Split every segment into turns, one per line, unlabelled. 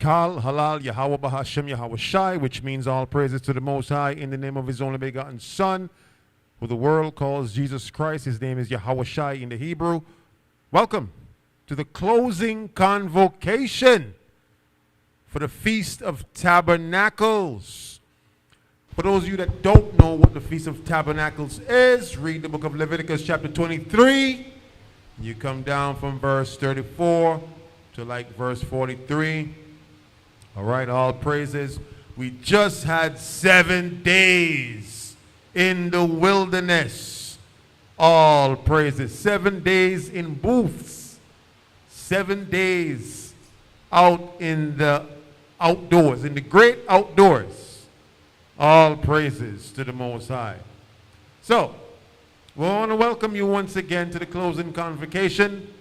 Kal, Halal, Yahweh Bahashem, Yahweh Shai, which means all praises to the Most High in the name of His only begotten Son, who the world calls Jesus Christ. His name is Yahweh Shai in the Hebrew. Welcome to the closing convocation for the Feast of Tabernacles. For those of you that don't know what the Feast of Tabernacles is, read the book of Leviticus chapter 23. You come down from verse 34 to like verse 43. All right, all praises. We just had 7 days in the wilderness. All praises. 7 days in booths. 7 days out in the outdoors, in the great outdoors. All praises to the Most High. So, we want to welcome you once again to the closing convocation.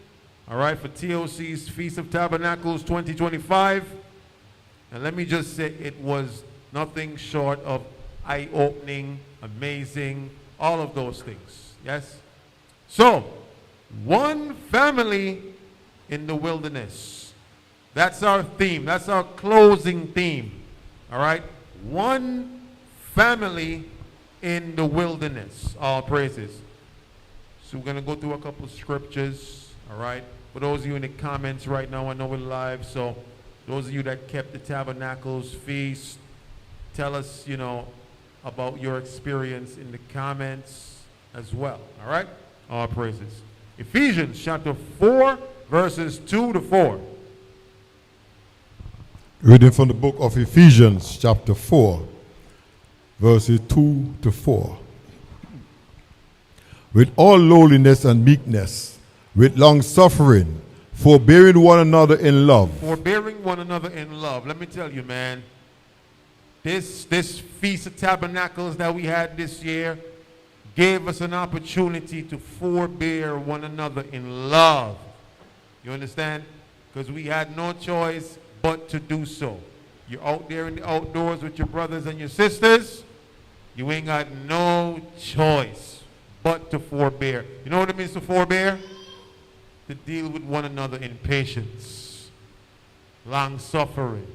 All right, for TOC's Feast of Tabernacles 2025. And let me just say, it was nothing short of eye-opening, amazing, all of those things. Yes? So, one family in the wilderness. That's our theme. That's our closing theme. All right? One family in the wilderness. All praises. So we're going to go through a couple of scriptures. All right? For those of you in the comments right now, I know we're live, so those of you that kept the Tabernacles feast, tell us, about your experience in the comments as well. All right? All praises. Ephesians chapter 4, verses 2 to 4.
Reading from the book of Ephesians chapter 4, verses 2 to 4. With all lowliness and meekness, with long-suffering, forbearing one another in love.
Forbearing one another in love. Let me tell you, man, this Feast of Tabernacles that we had this year gave us an opportunity to forbear one another in love. You understand? Because we had no choice but to do so. You're out there in the outdoors with your brothers and your sisters. You ain't got no choice but to forbear. You know what it means to forbear? To deal with one another in patience, long-suffering.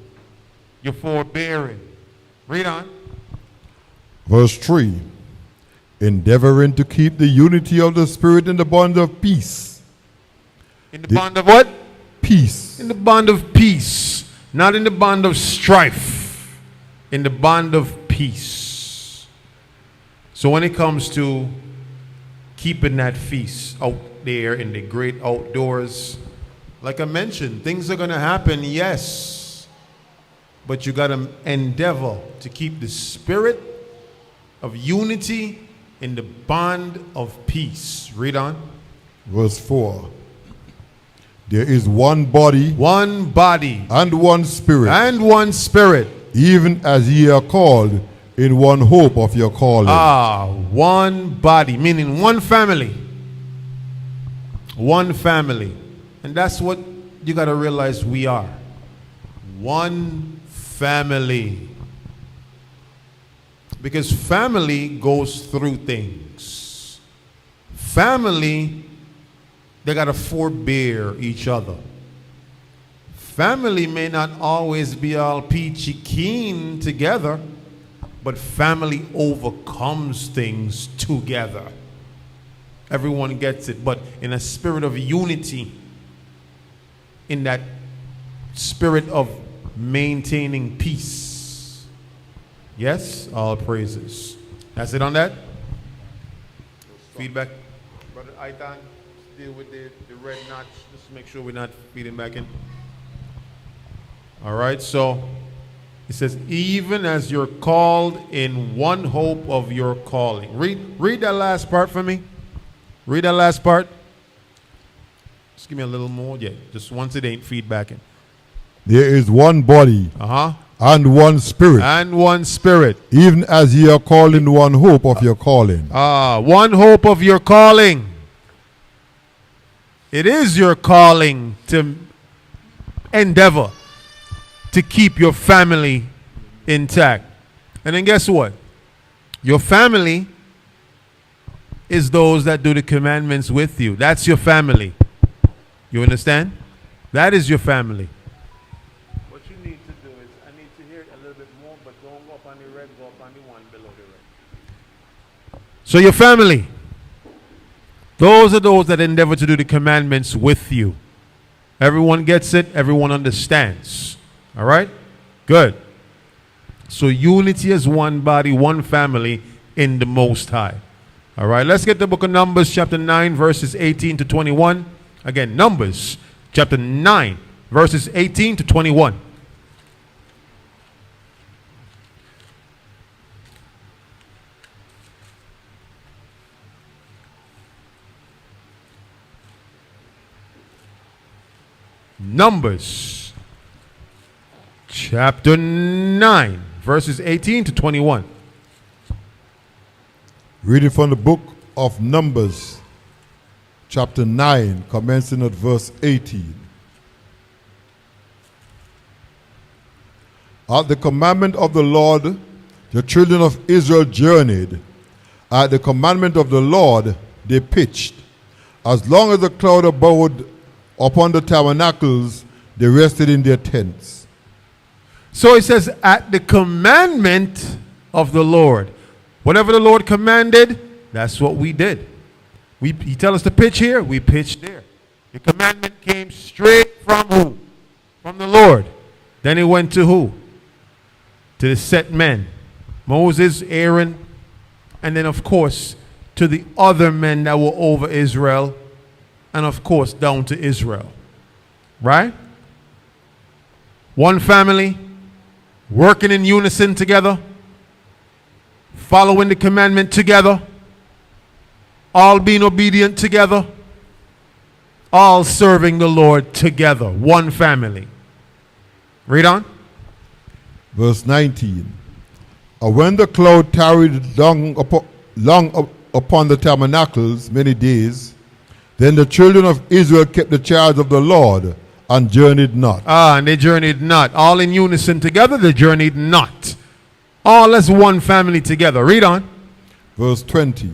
You're forbearing. Read on.
Verse 3. Endeavoring to keep the unity of the Spirit in the bond of peace.
In the bond of what?
Peace.
In the bond of peace. Not in the bond of strife. In the bond of peace. So when it comes to keeping that feast out there in the great outdoors, like I mentioned, things are going to happen, yes, but you got to endeavor to keep the spirit of unity in the bond of peace. Read on.
Verse 4. There is one body,
and
one spirit,
even
as ye are called in one hope of your calling.
One body, meaning one family. One family. And that's what you got to realize we are. One family. Because family goes through things. Family, they got to forbear each other. Family may not always be all peachy keen together, but family overcomes things together. Everyone gets it, but in a spirit of unity, in that spirit of maintaining peace. Yes, all praises. That's it on that? Feedback? Brother Aitan, deal with the red notch. Just make sure we're not feeding back in. All right, so it says, even as you're called in one hope of your calling. Read that last part for me. Read that last part. Just give me a little more. Yeah, just once it ain't feedbacking.
There is one body, and one spirit. Even as ye are called in one hope of your calling.
One hope of your calling. It is your calling to endeavor to keep your family intact. And then guess what? Your family is those that do the commandments with you. That's your family. You understand? That is your family. What you need to the red, go up on the one below the red. So your family, those are those that endeavor to do the commandments with you. Everyone gets it. Everyone understands. All right? Good. So unity as one body, one family in the Most High. All right, let's get the book of Numbers, chapter 9, verses 18 to 21. Again, Numbers, chapter 9, verses 18 to 21. Numbers, chapter 9, verses 18 to 21.
Reading from the book of Numbers, chapter 9, commencing at verse 18. At the commandment of the Lord, the children of Israel journeyed. At the commandment of the Lord, they pitched. As long as the cloud abode upon the tabernacles, they rested in their tents.
So it says, at the commandment of the Lord. Whatever the Lord commanded, that's what we did. He tells us to pitch here, we pitched there. The commandment came straight from who? From the Lord. Then it went to who? To the set men. Moses, Aaron, and then of course to the other men that were over Israel, and of course down to Israel. Right? One family, working in unison together, following the commandment together, all being obedient together, all serving the Lord together, one family. Read on.
Verse 19. And when the cloud tarried long upon the tabernacles many days, then the children of Israel kept the charge of the Lord and journeyed not.
And they journeyed not. All in unison together, they journeyed not. All as one family together. Read on.
Verse 20.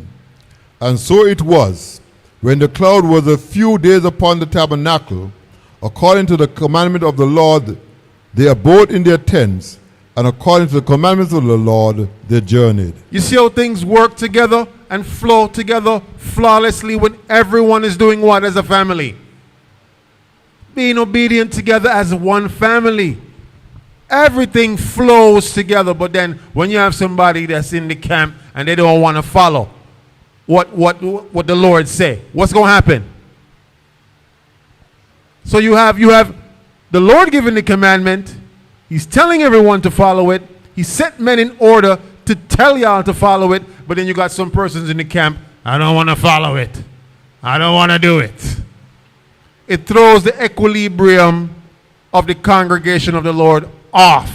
And so it was, when the cloud was a few days upon the tabernacle, according to the commandment of the Lord, they abode in their tents, and according to the commandments of the Lord, they journeyed.
You see how things work together and flow together flawlessly when everyone is doing what as a family? Being obedient together as one family. Everything flows together, but then when you have somebody that's in the camp and they don't want to follow what the Lord say, what's going to happen? So you have the Lord giving the commandment. He's telling everyone to follow it. He set men in order to tell y'all to follow it, but then you got some persons in the camp, I don't want to follow it. I don't want to do it. It throws the equilibrium of the congregation of the Lord off.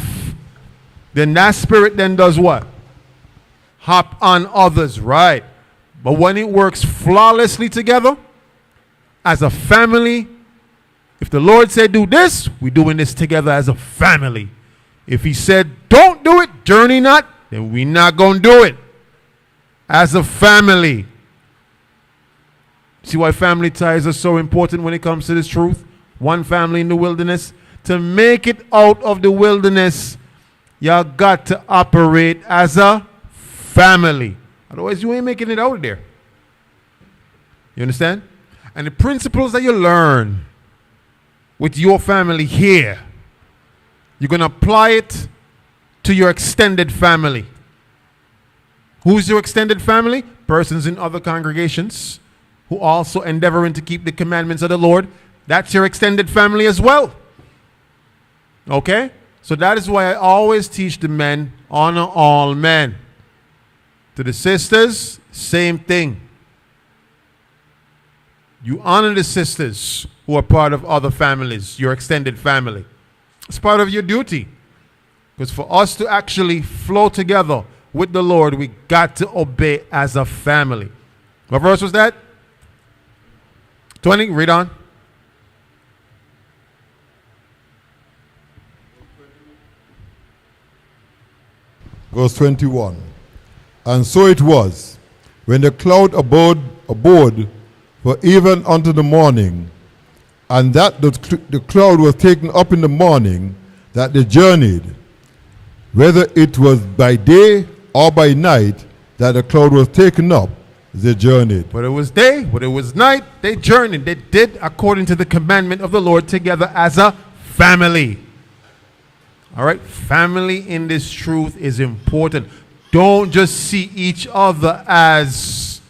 Then that spirit then does what? Hop on others, right? But when it works flawlessly together, as a family, if the Lord said do this, we're doing this together as a family. If he said don't do it, journey not, then we're not going to do it. As a family. See why family ties are so important when it comes to this truth? One family in the wilderness. To make it out of the wilderness, y'all got to operate as a family. Otherwise, you ain't making it out of there. You understand? And the principles that you learn with your family here, you're going to apply it to your extended family. Who's your extended family? Persons in other congregations who also endeavoring to keep the commandments of the Lord. That's your extended family as well. Okay? So that is why I always teach the men, honor all men. To the sisters, same thing. You honor the sisters who are part of other families, your extended family. It's part of your duty. Because for us to actually flow together with the Lord, we got to obey as a family. What verse was that? 20, read on.
Verse 21. And so it was, when the cloud abode for even unto the morning, and that the cloud was taken up in the morning, that they journeyed. whether it was by day or by night that the cloud was taken up, they journeyed.
Whether it was day, whether it was night, they journeyed. They did according to the commandment of the Lord together as a family. All right? Family in this truth is important. Don't just see each other as,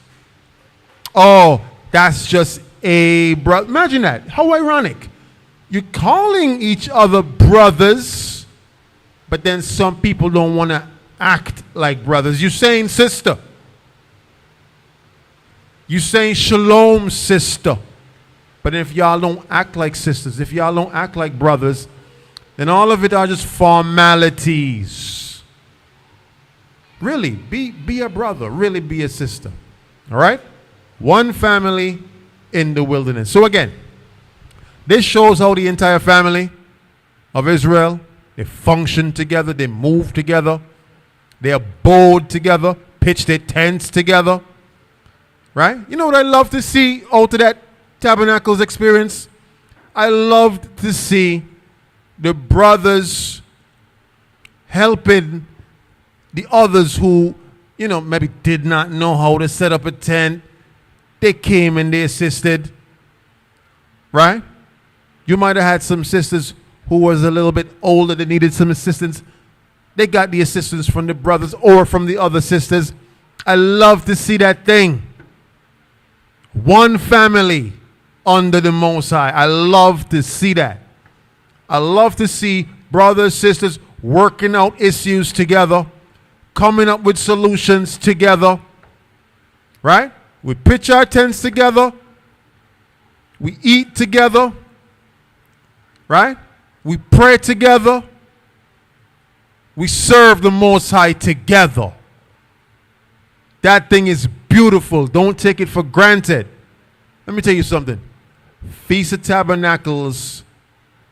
oh, that's just a brother. Imagine that. How ironic. You're calling each other brothers, but then some people don't want to act like brothers. You're saying sister. You're saying shalom, sister. But if y'all don't act like sisters, if y'all don't act like brothers, then all of it are just formalities. Really, be a brother. Really be a sister. All right? One family in the wilderness. So again, this shows how the entire family of Israel, they function together, they move together, they abode together, pitch their tents together. Right? You know what I love to see out of that Tabernacles experience? I loved to see the brothers helping the others who, you know, maybe did not know how to set up a tent. They came and they assisted. Right? You might have had some sisters who was a little bit older that needed some assistance. They got the assistance from the brothers or from the other sisters. I love to see that thing. One family under the Most High. I love to see that. I love to see brothers, sisters working out issues together, coming up with solutions together. Right? We pitch our tents together. We eat together. Right? We pray together. We serve the Most High together. That thing is beautiful. Don't take it for granted. Let me tell you something. Feast of Tabernacles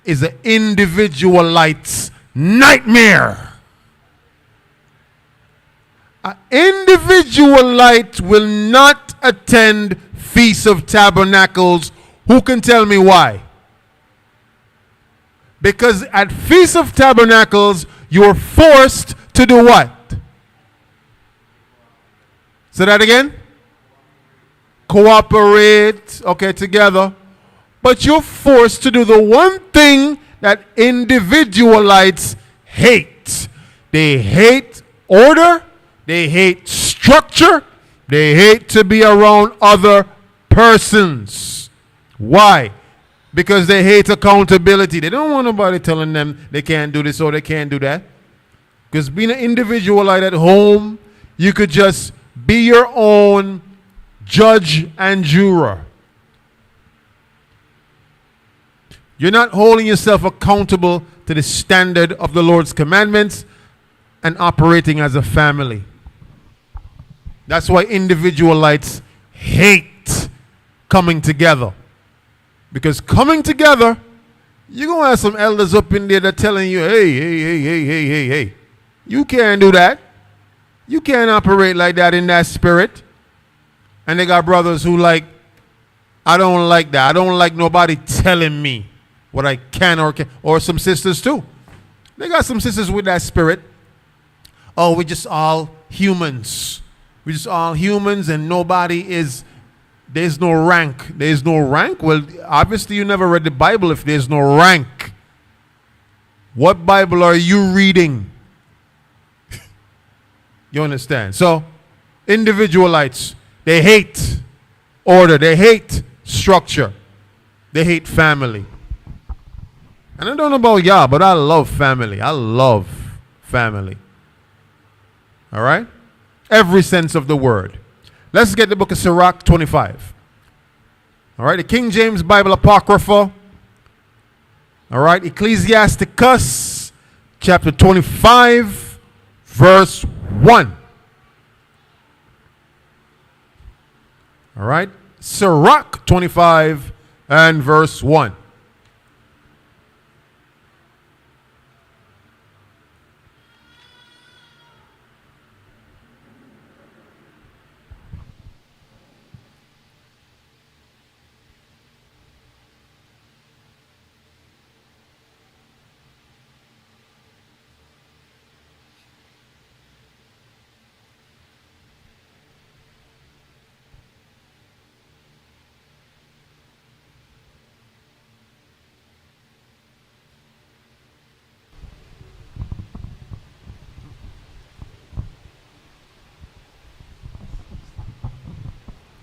is an individual-ites nightmare. An individual-ite will not attend Feast of Tabernacles. Who can tell me why? Because at Feast of Tabernacles, you're forced to do what? Say that again? Cooperate, okay, together. But you're forced to do the one thing that individual-ites hate. They hate order. They hate structure. They hate to be around other persons. Why? Because they hate accountability. They don't want nobody telling them they can't do this or they can't do that. Because being an individual-ite at home, you could just be your own judge and juror. You're not holding yourself accountable to the standard of the Lord's commandments and operating as a family. That's why individual-ites hate coming together. Because coming together, you're going to have some elders up in there that telling you, hey. You can't do that. You can't operate like that in that spirit. And they got brothers who like, I don't like that. I don't like nobody telling me what I can or can't. Or some sisters too. They got some sisters with that spirit. Oh, we're just all humans. We're just all humans and nobody is, there's no rank. There's no rank? Well, obviously you never read the Bible if there's no rank. What Bible are you reading? You understand? So, individual-ites, they hate order. They hate structure. They hate family. And I don't know about y'all, but I love family. I love family. All right? Every sense of the word. Let's get the book of Sirach 25. All right? The King James Bible Apocrypha. All right? Ecclesiasticus chapter 25, verse 1. All right? Sirach 25 and verse 1.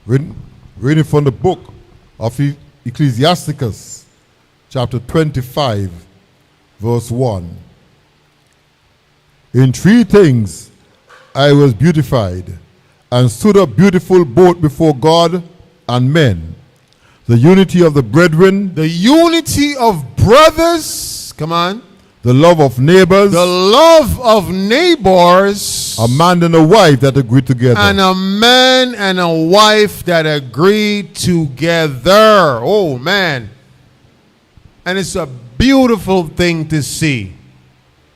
Reading from the book of Ecclesiasticus, chapter 25, verse 1. In three things I was beautified, and stood up beautiful both before God and men. The unity of the brethren,
the unity of brothers, come on,
the love of neighbors,
the love of neighbors,
a man and a wife that agree together.
And a man and a wife that agree together. Oh, man. And it's a beautiful thing to see.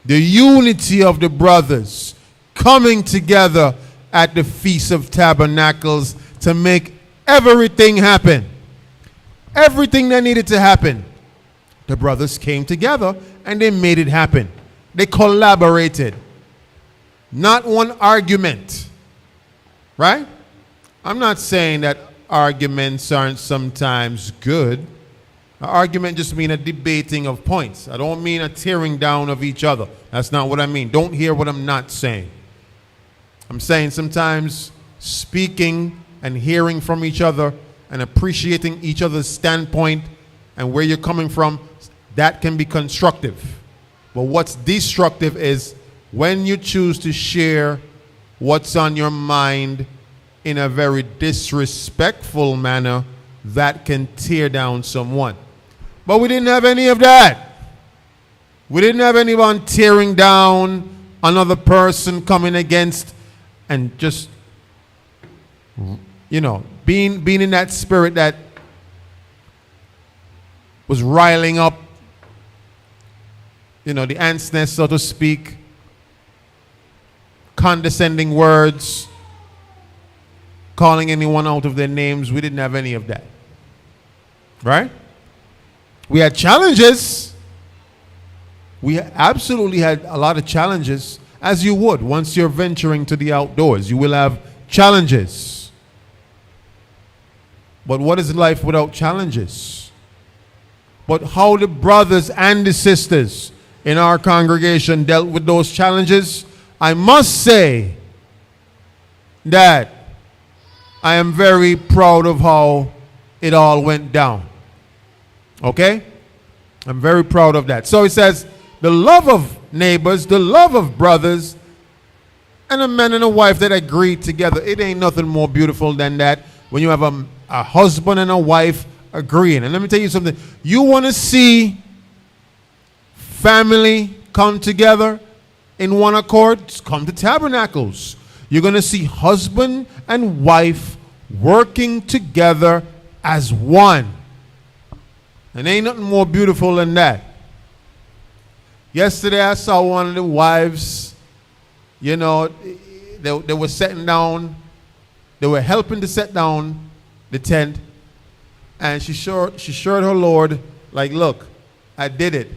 The unity of the brothers coming together at the Feast of Tabernacles to make everything happen. Everything that needed to happen. The brothers came together and they made it happen. They collaborated. Not one argument. Right? I'm not saying that arguments aren't sometimes good. An argument just means a debating of points. I don't mean a tearing down of each other. That's not what I mean. Don't hear what I'm not saying. I'm saying sometimes speaking and hearing from each other and appreciating each other's standpoint and where you're coming from, that can be constructive. But what's destructive is when you choose to share what's on your mind in a very disrespectful manner, that can tear down someone. But we didn't have any of that. We didn't have anyone tearing down another person, coming against and just, you know, being in that spirit that was riling up, you know, the ants' nest, so to speak, condescending words, calling anyone out of their names. We didn't have any of that. Right? We had challenges. We absolutely had a lot of challenges, as you would. Once you're venturing to the outdoors, you will have challenges. But what is life without challenges? But how the brothers and the sisters in our congregation dealt with those challenges, I must say that I am very proud of how it all went down. Okay? I'm very proud of that. So it says, the love of neighbors, the love of brothers, and a man and a wife that agree together. It ain't nothing more beautiful than that when you have a husband and a wife agreeing. And let me tell you something. You want to see family come together in one accord? Come to Tabernacles. You're going to see husband and wife working together as one. And ain't nothing more beautiful than that. Yesterday I saw one of the wives, you know, they were setting down, they were helping to set down the tent. And she showed her Lord, like, look, I did it.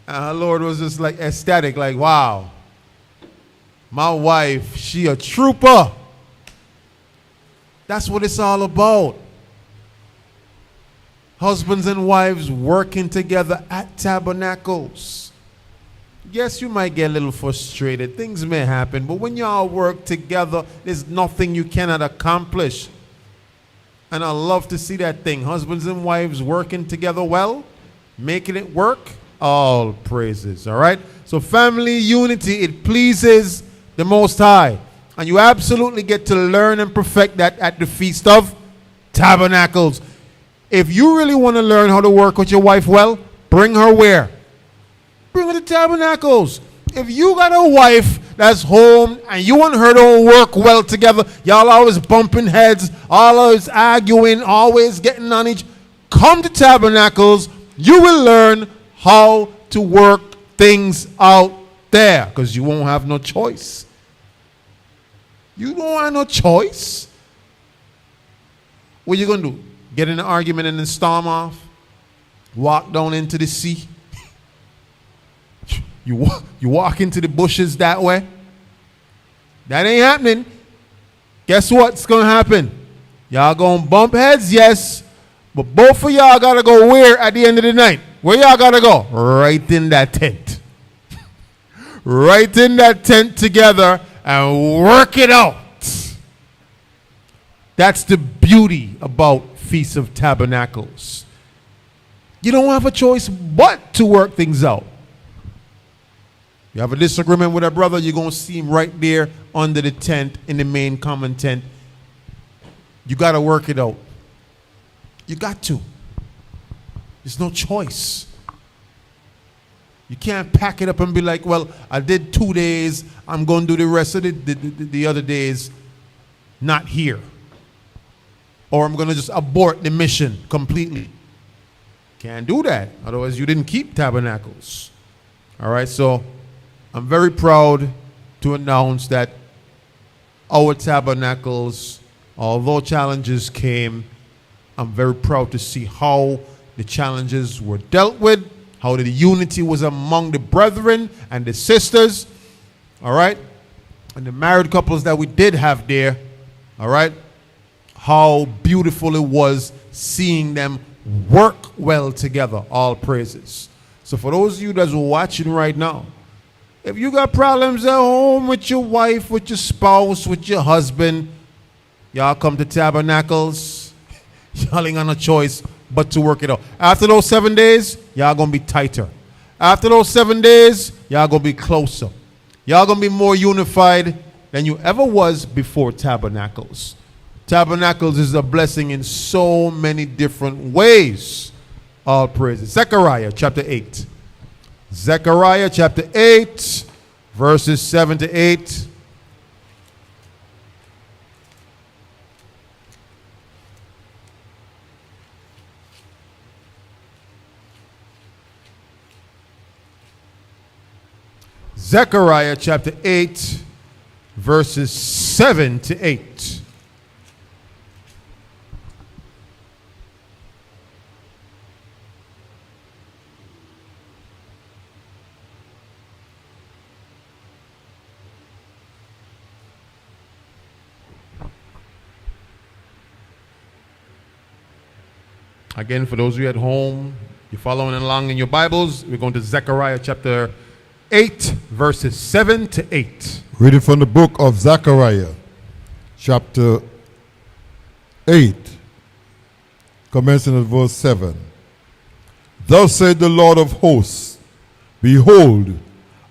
And her Lord was just like ecstatic, like, wow, my wife, she a trooper. That's what it's all about. Husbands and wives working together at Tabernacles. Yes, you might get a little frustrated. Things may happen. But when y'all work together, there's nothing you cannot accomplish. And I love to see that thing. Husbands and wives working together well, making it work. All praises. All right? So family unity, it pleases the Most High. And you absolutely get to learn and perfect that at the Feast of Tabernacles. If you really want to learn how to work with your wife well, bring her where? Bring her to Tabernacles. If you got a wife that's home and you want her to work well together, y'all always bumping heads, always arguing, always getting on each, come to Tabernacles. You will learn how to work things out there because you won't have no choice. You don't have no choice. What are you going to do? Get in an argument and then storm off? Walk down into the sea? You walk into the bushes that way? That ain't happening. Guess what's going to happen? Y'all going to bump heads, yes. But both of y'all got to go where at the end of the night? Where y'all got to go? Right in that tent. Right in that tent together and work it out. That's the beauty about Feast of Tabernacles. You don't have a choice but to work things out. You have a disagreement with a brother, you're going to see him right there under the tent in the main common tent. You got to work it out. You got to. There's no choice. You can't pack it up and be like, well, I did 2 days, I'm going to do the rest of the other days not here. Or I'm going to just abort the mission completely. Can't do that. Otherwise, you didn't keep tabernacles. All right, so I'm very proud to announce that our tabernacles, although challenges came, I'm very proud to see how the challenges were dealt with, how the unity was among the brethren and the sisters, all right? And the married couples that we did have there, all right? How beautiful it was seeing them work well together, all praises. So for those of you that's watching right now, if you got problems at home with your wife, with your spouse, with your husband, y'all come to Tabernacles, y'all ain't got no choice but to work it out. After those 7 days, y'all gonna be tighter. After those 7 days, y'all gonna be closer. Y'all gonna be more unified than you ever was before Tabernacles. Tabernacles is a blessing in so many different ways. All praises. Zechariah chapter 8. Zechariah chapter 8, verses 7 to 8. Zechariah chapter 8, verses 7 to 8. Again, for those of you at home, you're following along in your Bibles, we're going to Zechariah chapter 8, verses 7 to 8.
Reading from the book of Zechariah, chapter 8, commencing at verse 7. Thus said the Lord of hosts, behold,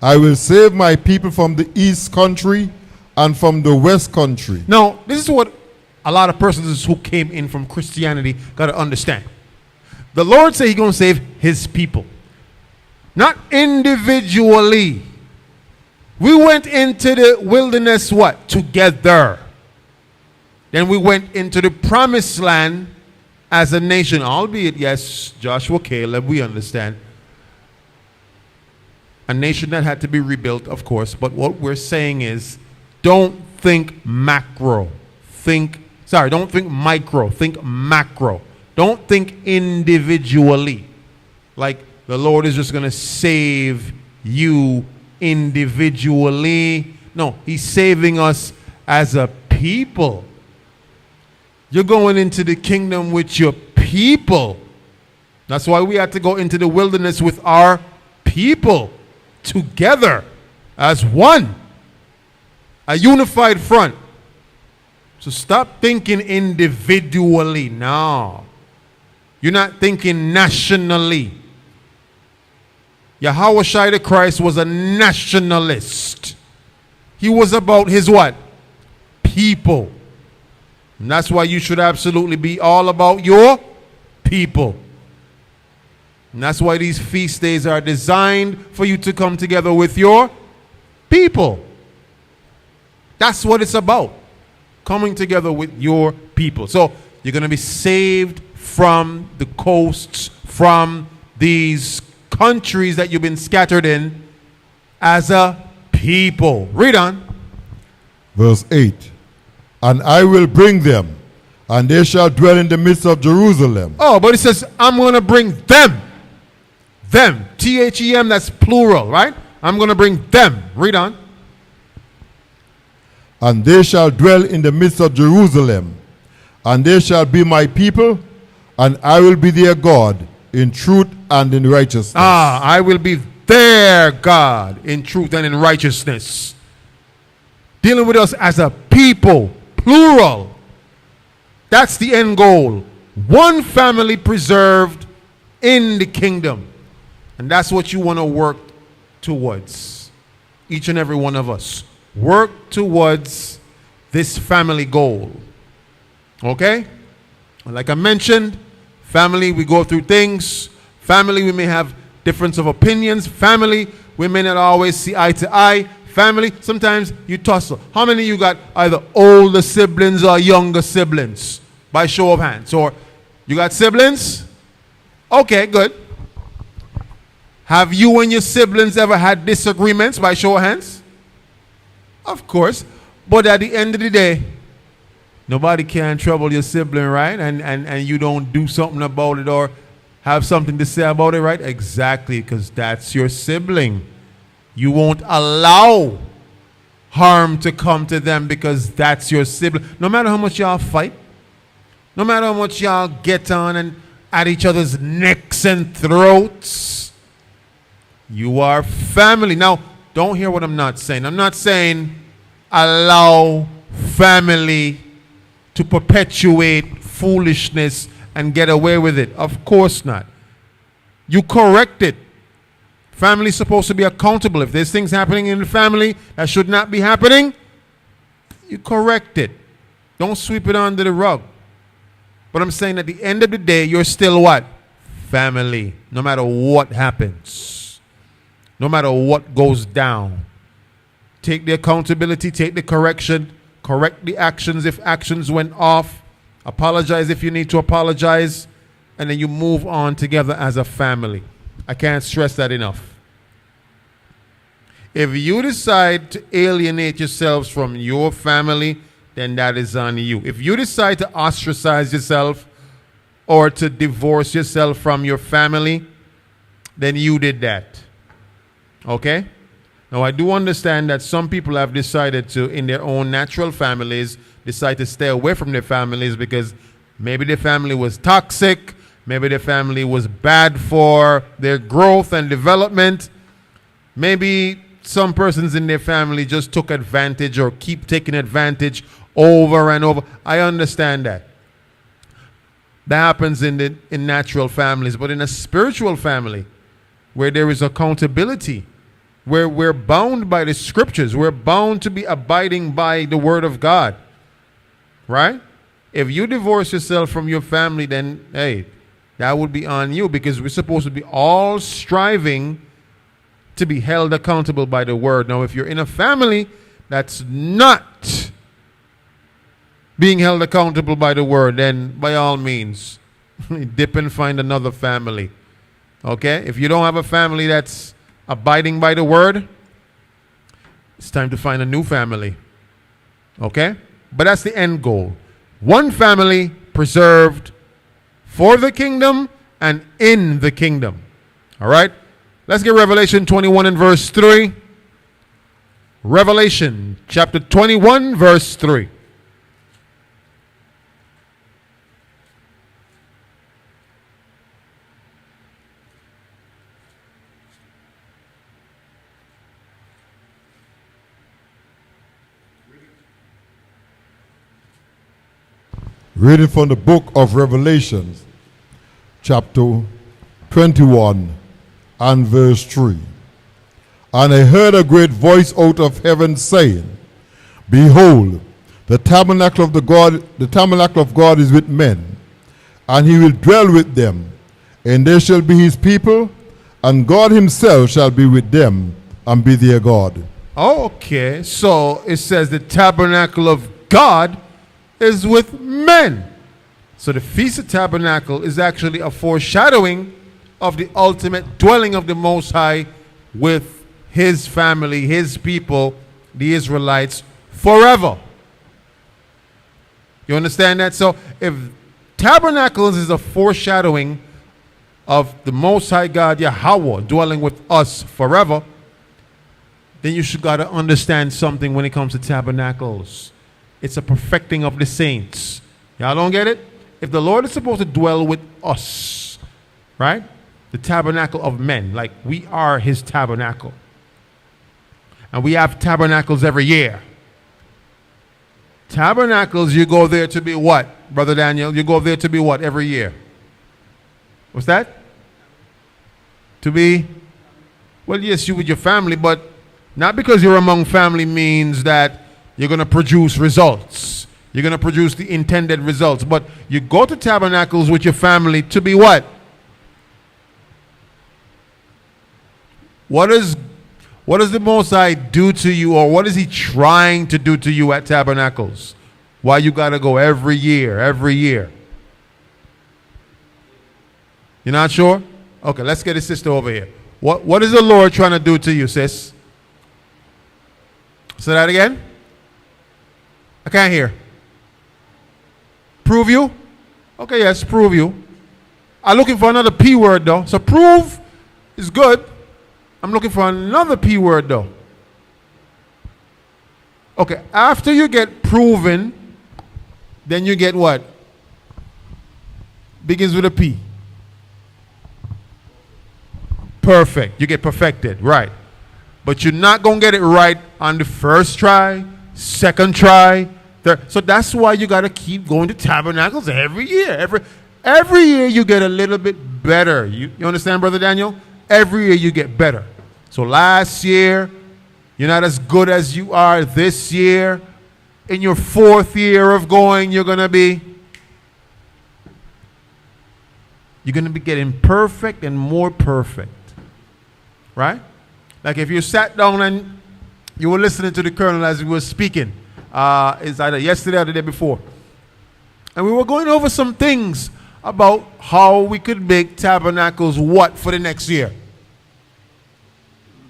I will save my people from the east country and from the west country.
Now, this is what a lot of persons who came in from Christianity got to understand. The Lord said he's going to save his people. Not individually. We went into the wilderness what? Together. Then we went into the promised land as a nation. Albeit, yes, Joshua, Caleb, we understand. A nation that had to be rebuilt, of course. But what we're saying is, don't think macro. Don't think micro. Think macro. Don't think individually. Like the Lord is just going to save you individually. No, he's saving us as a people. You're going into the kingdom with your people. That's why we had to go into the wilderness with our people together as one. A unified front. So stop thinking individually. No. You're not thinking nationally. Yahushua the Christ was a nationalist. He was about his what? People. And that's why you should absolutely be all about your people. And that's why these feast days are designed for you to come together with your people. That's what it's about. Coming together with your people. So you're going to be saved from the coasts, from these countries that you've been scattered in as a people. Read on.
Verse 8. And I will bring them, and they shall dwell in the midst of Jerusalem.
Oh, but it says, I'm going to bring them. Them. T-H-E-M, that's plural, right? I'm going to bring them. Read on.
And they shall dwell in the midst of Jerusalem, and they shall be my people, and I will be their God in truth and in righteousness.
I will be their God in truth and in righteousness. Dealing with us as a people, plural. That's the end goal. One family preserved in the kingdom. And that's what you want to work towards. Each and every one of us. Work towards this family goal. Okay? Like I mentioned, family, we go through things. Family, we may have difference of opinions. Family, we may not always see eye to eye. Family, sometimes you tussle. How many of you got either older siblings or younger siblings? By show of hands. Or you got siblings? Okay, good. Have you and your siblings ever had disagreements? By show of hands? Of course. But at the end of the day, nobody can trouble your sibling, right? And you don't do something about it or have something to say about it, right? Exactly, because that's your sibling. You won't allow harm to come to them because that's your sibling. No matter how much y'all fight, no matter how much y'all get on and at each other's necks and throats, you are family. Now, don't hear what I'm not saying. I'm not saying allow family to perpetuate foolishness and get away with it. Of course not. You correct it. Family is supposed to be accountable. If there's things happening in the family that should not be happening, you correct it. Don't sweep it under the rug. But I'm saying at the end of the day, you're still what? Family. No matter what happens. No matter what goes down. Take the accountability, take the correction, correct the actions if actions went off, apologize if you need to apologize, and then you move on together as a family. I can't stress that enough. If you decide to alienate yourselves from your family, then that is on you. If you decide to ostracize yourself or to divorce yourself from your family, then you did that. Okay? Now, I do understand that some people have decided to, in their own natural families, decide to stay away from their families because maybe their family was toxic, maybe their family was bad for their growth and development. Maybe some persons in their family just took advantage or keep taking advantage over and over. I understand that. That happens in natural families, but in a spiritual family where there is accountability, where we're bound by the scriptures, we're bound to be abiding by the word of God, right? If you divorce yourself from your family, then hey, that would be on you, because we're supposed to be all striving to be held accountable by the word. Now, if you're in a family that's not being held accountable by the word, then by all means, dip and find another family. Okay? If you don't have a family that's abiding by the word, it's time to find a new family. Okay? But that's the end goal. One family preserved for the kingdom and in the kingdom. All right? Let's get Revelation 21 and verse 3. Revelation chapter 21, verse 3.
Reading from the book of Revelation, chapter 21 and verse 3. And I heard a great voice out of heaven saying, Behold, the tabernacle of God is with men, and he will dwell with them, and they shall be his people, and God himself shall be with them and be their God.
Okay, so it says the tabernacle of God is with men. So the Feast of Tabernacles is actually a foreshadowing of the ultimate dwelling of the Most High with his family, his people, the Israelites, forever. You understand that? So if Tabernacles is a foreshadowing of the Most High God, Yahweh, dwelling with us forever, then you should got to understand something when it comes to tabernacles. It's a perfecting of the saints. Y'all don't get it? If the Lord is supposed to dwell with us, right? The tabernacle of men, like we are his tabernacle. And we have tabernacles every year. Tabernacles, you go there to be what? Brother Daniel? You go there to be what every year? What's that? To be, well, yes, you with your family, but not because you're among family means that you're going to produce results. You're going to produce the intended results. But you go to tabernacles with your family to be what? What does the Most High do to you, or what is he trying to do to you at tabernacles? Why you got to go every year, every year? You're not sure? Okay, let's get his sister over here. What is the Lord trying to do to you, sis? Say that again? I can't hear. Prove you? Okay, yes, prove you. I'm looking for another P word though. So prove is good. I'm looking for another P word though. Okay, after you get proven, then you get what? Begins with a P. Perfect. You get perfected, right. But you're not going to get it right on the first try, second try, third. So that's why you got to keep going to tabernacles every year. Every year you get a little bit better. You understand, Brother Daniel? Every year you get better. So last year, you're not as good as you are this year. In your fourth year of going, you're going to be getting perfect and more perfect. Right? Like if you sat down and you were listening to the colonel as he was speaking, it's either yesterday or the day before. And we were going over some things about how we could make tabernacles what for the next year?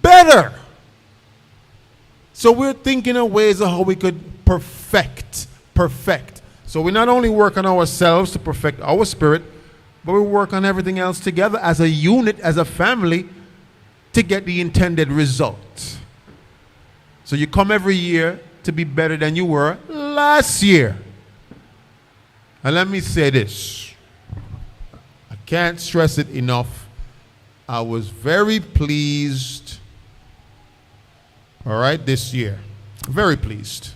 Better. So we're thinking of ways of how we could perfect. So we not only work on ourselves to perfect our spirit, but we work on everything else together as a unit, as a family, to get the intended result. So you come every year to be better than you were last year. And let me say this. I can't stress it enough. I was very pleased, all right, this year. Very pleased.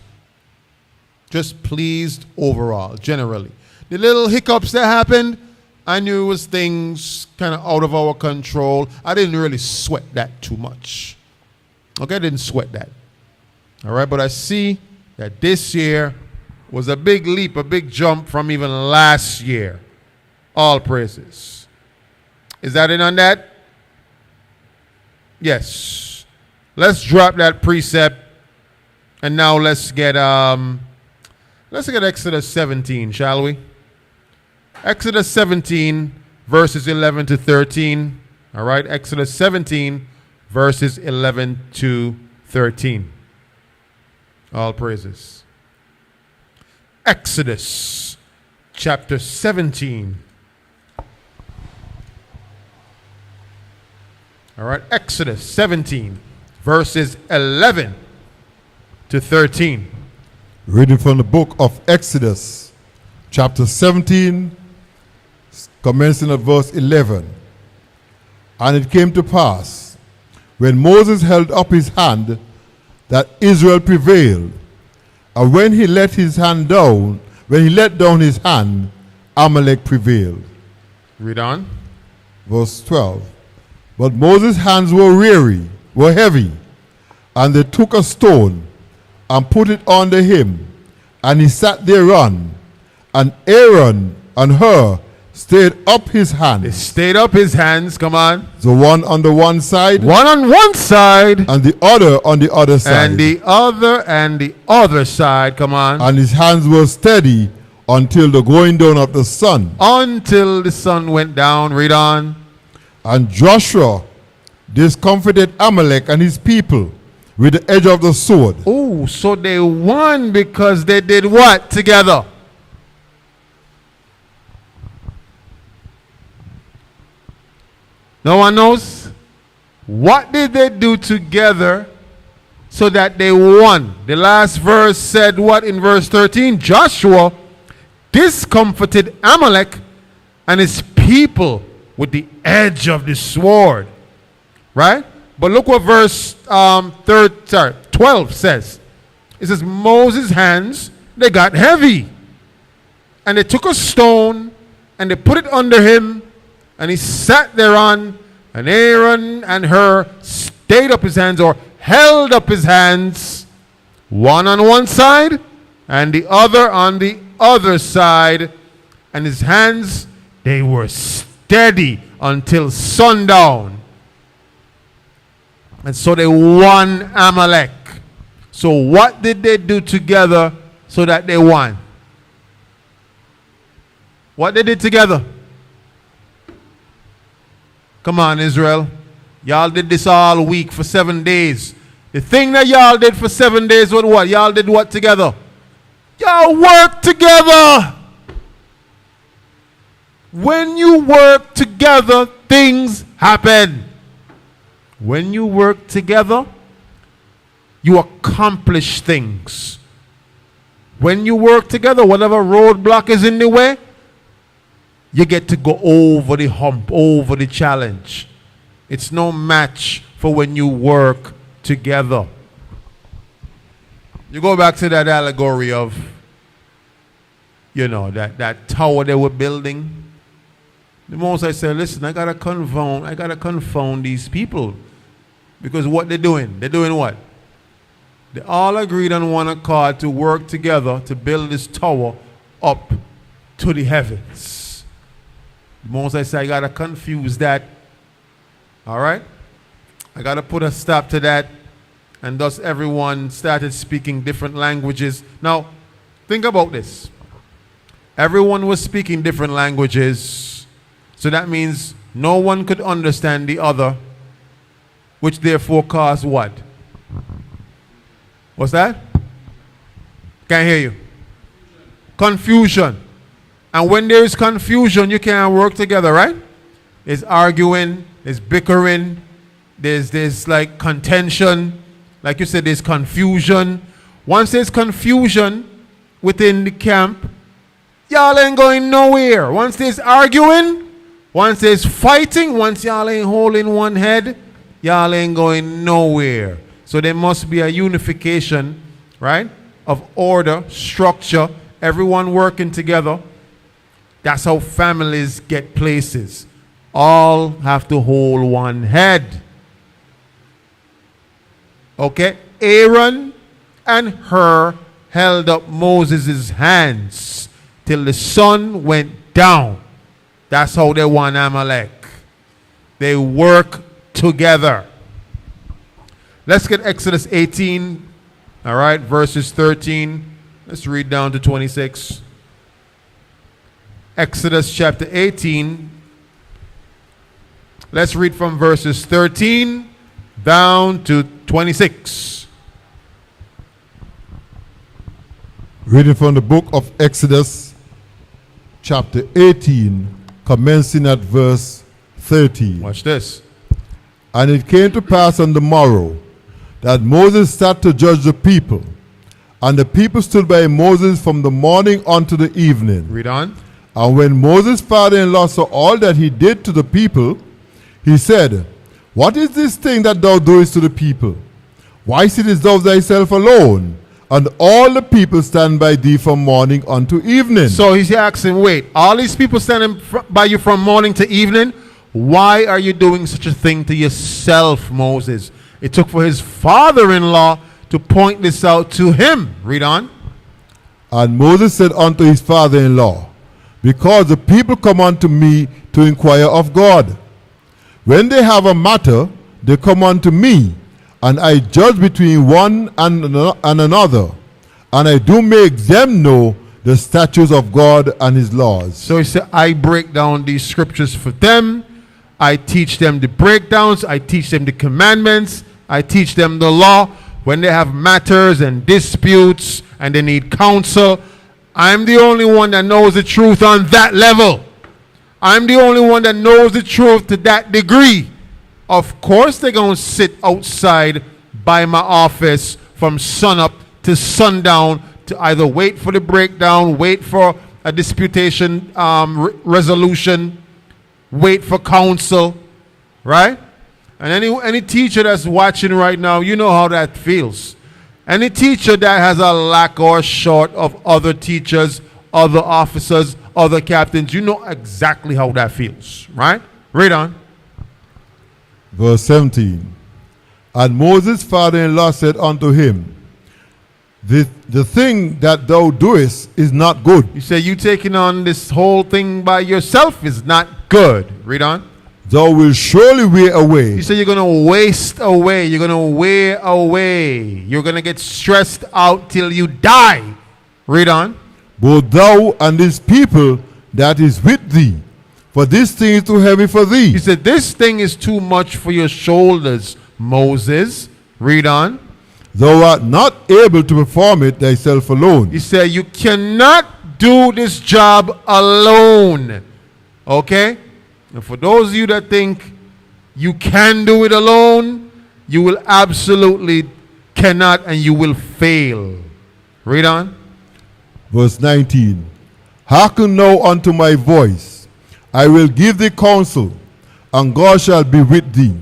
Just pleased overall, generally. The little hiccups that happened, I knew it was things kind of out of our control. I didn't really sweat that too much. Okay, I didn't sweat that. All right, but I see that this year was a big leap, a big jump from even last year. All praises. Is that it on that? Yes. Let's drop that precept, and now let's get Exodus 17, shall we? Exodus 17, verses 11 to 13. All right, Exodus 17, verses 11 to 13. All praises. Exodus chapter 17. All right, Exodus 17, verses 11 to 13.
Reading from the book of Exodus, chapter 17, commencing at verse 11. And it came to pass, when Moses held up his hand, that Israel prevailed. And when he let down his hand, Amalek prevailed.
Read on.
Verse 12. But Moses' hands were heavy, and they took a stone and put it under him, and he sat thereon, and Aaron and Hur stayed up his hands.
They stayed up his hands, come on.
The one on the one side.
One on one side.
And the other on the other side.
And the other side, come on.
And his hands were steady until the going down of the sun.
Until the sun went down, read on.
And Joshua discomfited Amalek and his people with the edge of the sword.
Oh, so they won because they did what together? No one knows? What did they do together so that they won? The last verse said what in verse 13? Joshua discomfited Amalek and his people with the edge of the sword. Right? But look what verse 12 says. It says, Moses' hands, they got heavy. And they took a stone and they put it under him, and he sat thereon, and Aaron and Hur stayed up his hands, or held up his hands, one on one side and the other on the other side, and his hands, they were steady until sundown. And so they won Amalek. So what did they do together so that they won? What they did together? Come on, Israel. Y'all did this all week for 7 days. The thing that y'all did for 7 days was what? Y'all did what together? Y'all worked together. When you work together, things happen. When you work together, you accomplish things. When you work together, whatever roadblock is in the way, you get to go over the hump, over the challenge. It's no match for when you work together. You go back to that allegory of, that tower they were building. The most I said, listen, I gotta confound these people. Because what they're doing what? They all agreed on one accord to work together to build this tower up to the heavens. The most I say, I gotta confuse that. All right? I gotta put a stop to that. And thus everyone started speaking different languages. Now, think about this. Everyone was speaking different languages. So that means no one could understand the other, which therefore caused what? What's that? Can't hear you. Confusion. And when there is confusion, you can't work together, right? There's arguing, there's bickering, there's like contention. Like you said, there's confusion. Once there's confusion within the camp, y'all ain't going nowhere. Once there's arguing, once there's fighting, once y'all ain't holding one head, y'all ain't going nowhere. So there must be a unification, right, of order, structure, everyone working together. That's how families get places. All have to hold one head. Okay? Aaron and Hur held up Moses' hands till the sun went down. That's how they won Amalek. They work together. Let's get Exodus 18, all right, verses 13. Let's read down to 26. Exodus chapter 18. Let's read from verses 13 down to 26.
Reading from the book of Exodus, chapter 18, commencing at verse 13.
Watch this.
And it came to pass on the morrow that Moses sat to judge the people. And the people stood by Moses from the morning unto the evening.
Read on.
And when Moses' father-in-law saw all that he did to the people, he said, What is this thing that thou doest to the people? Why sittest thou thyself alone? And all the people stand by thee from morning unto evening.
So he's asking, wait, all these people standing by you from morning to evening? Why are you doing such a thing to yourself, Moses? It took for his father-in-law to point this out to him. Read on.
And Moses said unto his father-in-law, Because the people come unto me to inquire of God. When they have a matter, they come unto me, and I judge between one and another, and I do make them know the statutes of God and his laws.
So he said, I break down these scriptures for them. I teach them the breakdowns. I teach them the commandments. I teach them the law. When they have matters and disputes and they need counsel, I'm the only one that knows the truth on that level. I'm the only one that knows the truth to that degree. Of course they're going to sit outside by my office from sunup to sundown to either wait for the breakdown, wait for a disputation resolution, wait for counsel, right? And any teacher that's watching right now, you know how that feels. Any teacher that has a lack or short of other teachers other officers, other captains. You know exactly how that feels, right? Read on.
Verse 17. And Moses' father-in-law said unto him, the thing that thou doest is not good.
You say you taking on this whole thing by yourself is not good. Read on.
Thou wilt surely wear away.
You say you're going to waste away. You're going to wear away. You're going to get stressed out till you die. Read on.
Both thou and this people that is with thee, for this thing is too heavy for thee.
He said, this thing is too much for your shoulders, Moses. Read on.
Thou art not able to perform it thyself alone.
He said, you cannot do this job alone. Okay? And for those of you that think you can do it alone, you will absolutely cannot, and you will fail. Read on.
Verse 19. Hearken now unto my voice. I will give thee counsel, and God shall be with thee.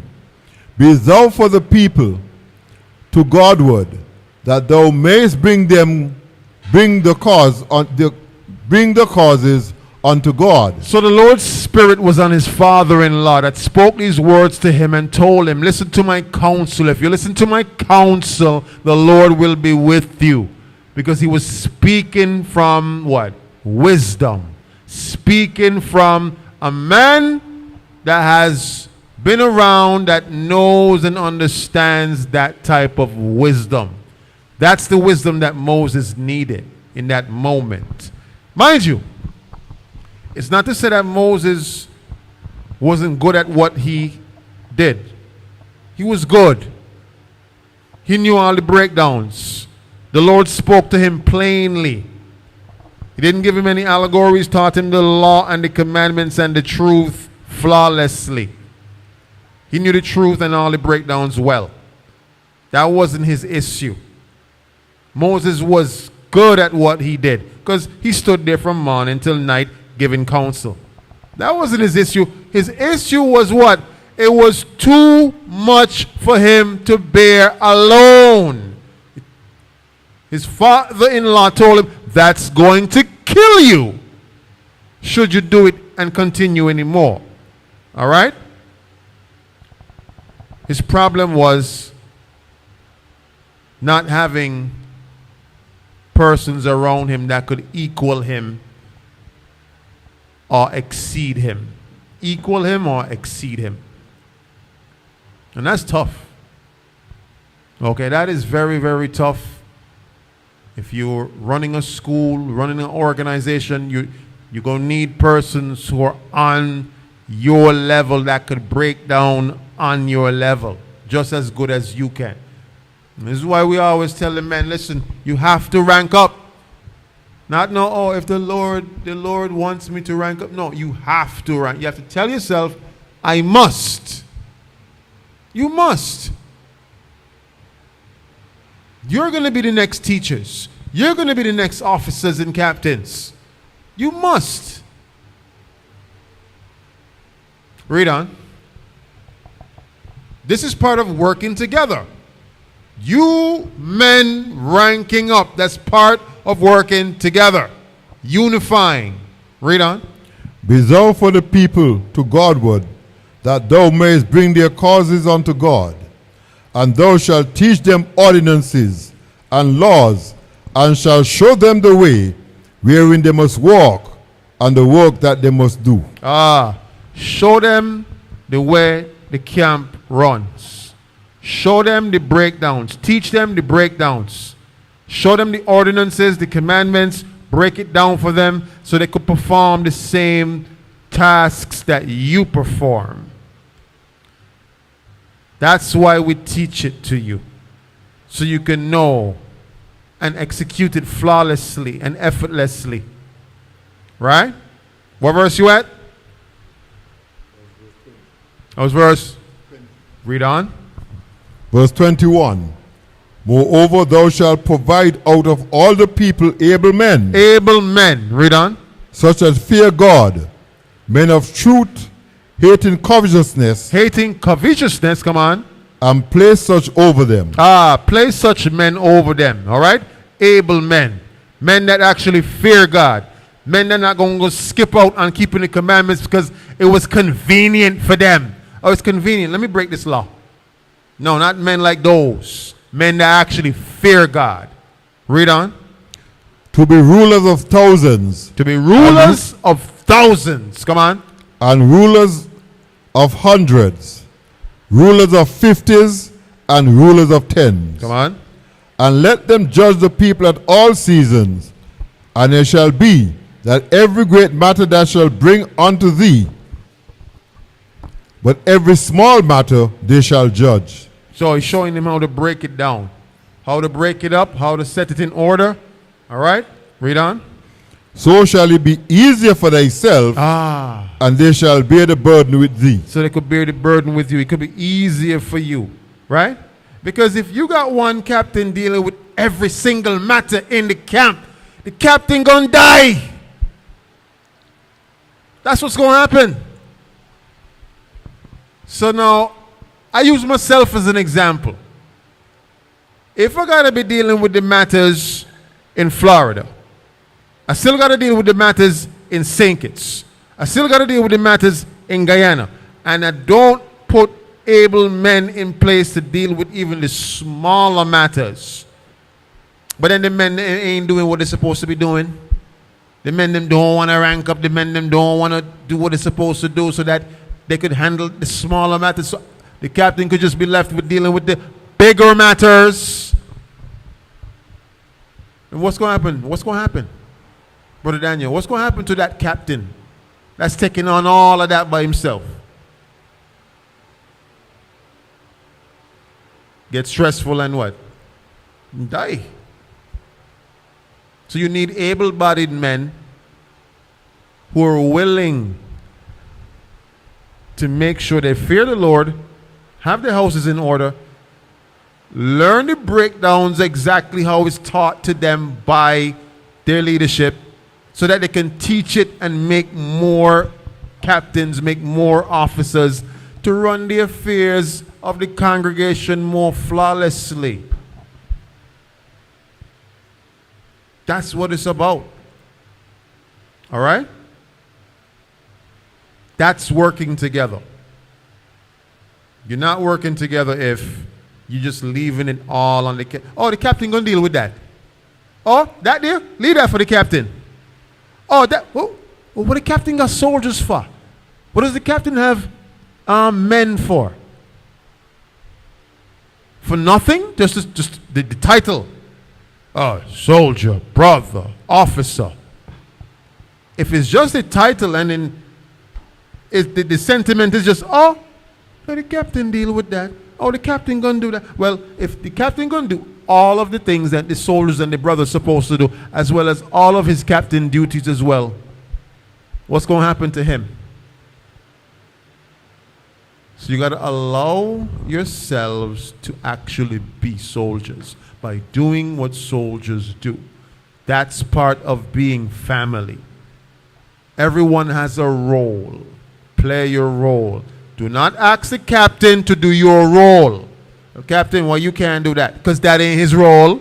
Be thou for the people to Godward, that thou mayest bring the causes unto God.
So the Lord's Spirit was on his father-in-law that spoke these words to him and told him, listen to my counsel. If you listen to my counsel, the Lord will be with you. Because he was speaking from what? Wisdom. Speaking from a man that has been around, that knows and understands that type of wisdom. That's the wisdom that Moses needed in that moment. Mind you, it's not to say that Moses wasn't good at what he did. He was good. He knew all the breakdowns. The Lord spoke to him plainly. He didn't give him any allegories, taught him the law and the commandments and the truth flawlessly. He knew the truth and all the breakdowns well. That wasn't his issue. Moses was good at what he did because he stood there from morning till night giving counsel. That wasn't his issue. His issue was what? It was too much for him to bear alone. His father-in-law told him, that's going to kill you should you do it and continue anymore. All right? His problem was not having persons around him that could equal him or exceed him. Equal him or exceed him. And that's tough. Okay, that is very, very tough. If you're running a school, running an organization, you're going to need persons who are on your level that could break down on your level just as good as you can. And this is why we always tell the men, listen, you have to rank up. Not no, oh, if the Lord wants me to rank up. No, you have to rank. You have to tell yourself, I must. You must. You're going to be the next teachers. You're going to be the next officers and captains. You must. Read on. This is part of working together. You men ranking up. That's part of working together. Unifying. Read on.
Be thou for the people to Godward, that thou mayest bring their causes unto God. And thou shalt teach them ordinances and laws, and shalt show them the way wherein they must walk, and the work that they must do.
Show them the way the camp runs. Show them the breakdowns. Teach them the breakdowns. Show them the ordinances, the commandments. Break it down for them so they could perform the same tasks that you perform. That's why we teach it to you, so you can know and execute it flawlessly and effortlessly. Right? What verse you at? That was verse. Read on.
Verse 21. Moreover, thou shalt provide out of all the people able men.
Able men. Read on.
Such as fear God, men of truth, hating covetousness.
Hating covetousness, come on.
And place such over them.
Place such men over them. All right? Able men. Men that actually fear God. Men are not going to skip out on keeping the commandments because it was convenient for them. Oh, it's convenient. Let me break this law. No, not men like those. Men that actually fear God. Read on.
To be rulers of thousands.
To be rulers of thousands. Come on.
And rulers of hundreds. Rulers of 50s and rulers of 10s.
Come on.
And let them judge the people at all seasons. And it shall be that every great matter that shall bring unto thee, but every small matter they shall judge.
So he's showing them how to break it down. How to break it up, how to set it in order. All right? Read on.
So shall it be easier for thyself, and they shall bear the burden with thee.
So they could bear the burden with you. It could be easier for you. Right? Because if you got one captain dealing with every single matter in the camp, the captain gonna die. That's what's gonna happen. So now, I use myself as an example. If I gotta be dealing with the matters in Florida, I still gotta deal with the matters in St. Kitts. I still gotta deal with the matters in Guyana. And I don't put able men in place to deal with even the smaller matters. But then the men ain't doing what they're supposed to be doing. The men them don't want to rank up. The men them don't want to do what they're supposed to do so that they could handle the smaller matters. So the captain could just be left with dealing with the bigger matters. And what's going to happen? What's going to happen, Brother Daniel? What's going to happen to that captain that's taking on all of that by himself? Get stressful and what? Die. So you need able-bodied men who are willing to make sure they fear the Lord, have their houses in order, learn the breakdowns exactly how it's taught to them by their leadership so that they can teach it and make more captains, make more officers to run the affairs of the congregation more flawlessly. That's what it's about. All right? That's working together. You're not working together if you're just leaving it all on the captain. Oh, the captain going to deal with that. Oh, that there? Leave that for the captain. Oh, that. Well, what the captain got soldiers for? What does the captain have men for? For nothing? Just the title. Soldier, brother, officer. If it's just a title and then the sentiment is just, let the captain deal with that. Oh, the captain gonna do that. Well, if the captain gonna do all of the things that the soldiers and the brothers supposed to do, as well as all of his captain duties as well, what's gonna happen to him? So you gotta allow yourselves to actually be soldiers by doing what soldiers do. That's part of being family. Everyone has a role. Play your role. Do not ask the captain to do your role. The captain, well, you can't do that because that ain't his role.